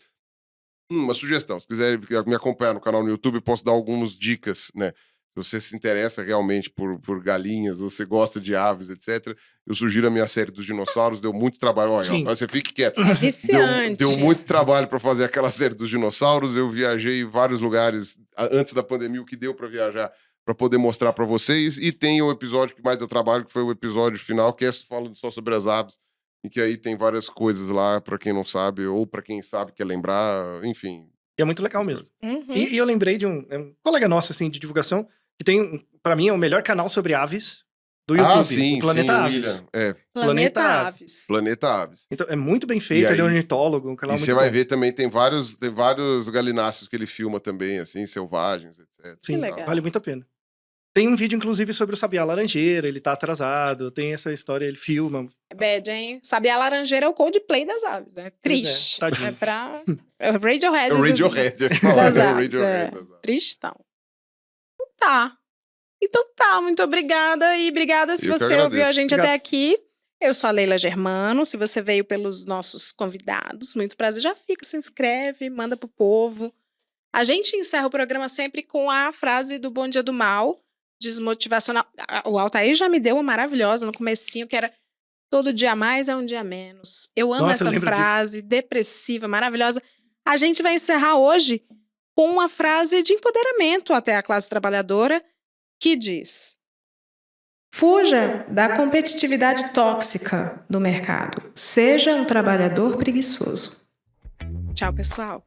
uma sugestão, se quiser me acompanhar no canal no YouTube, posso dar algumas dicas, né? Se você se interessa realmente por galinhas, ou você gosta de aves, etc., eu sugiro a minha série dos dinossauros, deu muito trabalho. Olha, você fique quieto. Viciante. Deu muito trabalho para fazer aquela série dos dinossauros. Eu viajei em vários lugares antes da pandemia, o que deu para viajar, para poder mostrar para vocês. E tem o episódio que mais deu trabalho, que foi o episódio final, que é falando só sobre as aves, e que aí tem várias coisas lá, para quem não sabe, ou para quem sabe quer lembrar, enfim. E é muito legal mesmo. E eu lembrei de um colega nosso, assim, de divulgação, que tem, para mim, é o melhor canal sobre aves do YouTube. Sim, o Planeta Aves. William. Planeta Aves. Planeta Aves. Então, é muito bem feito, ele é ornitólogo, um canal e muito você vai bom. ver também, tem vários galináceos que ele filma também, assim, selvagens, etc. Sim, vale muito a pena. Tem um vídeo, inclusive, sobre o sabiá laranjeira, ele tá atrasado, tem essa história, ele filma. É bad, hein? Sabiá laranjeira é o Coldplay das aves, né? Triste. Tadinho. É pra... É o Radiohead. O Radiohead, das é o aves, Radiohead das aves. Tristão. Então tá, muito obrigada. E obrigada se você ouviu a gente até aqui. Eu sou a Leila Germano. Se você veio pelos nossos convidados, muito prazer. Já fica, se inscreve, manda pro povo. A gente encerra o programa sempre com a frase do Bom Dia do Mal, desmotivacional. O Altair já me deu uma maravilhosa no comecinho, que era todo dia a mais é um dia a menos. Eu amo essa frase, depressiva, maravilhosa. A gente vai encerrar hoje com uma frase de empoderamento até a classe trabalhadora, que diz: fuja da competitividade tóxica do mercado. Seja um trabalhador preguiçoso. Tchau, pessoal.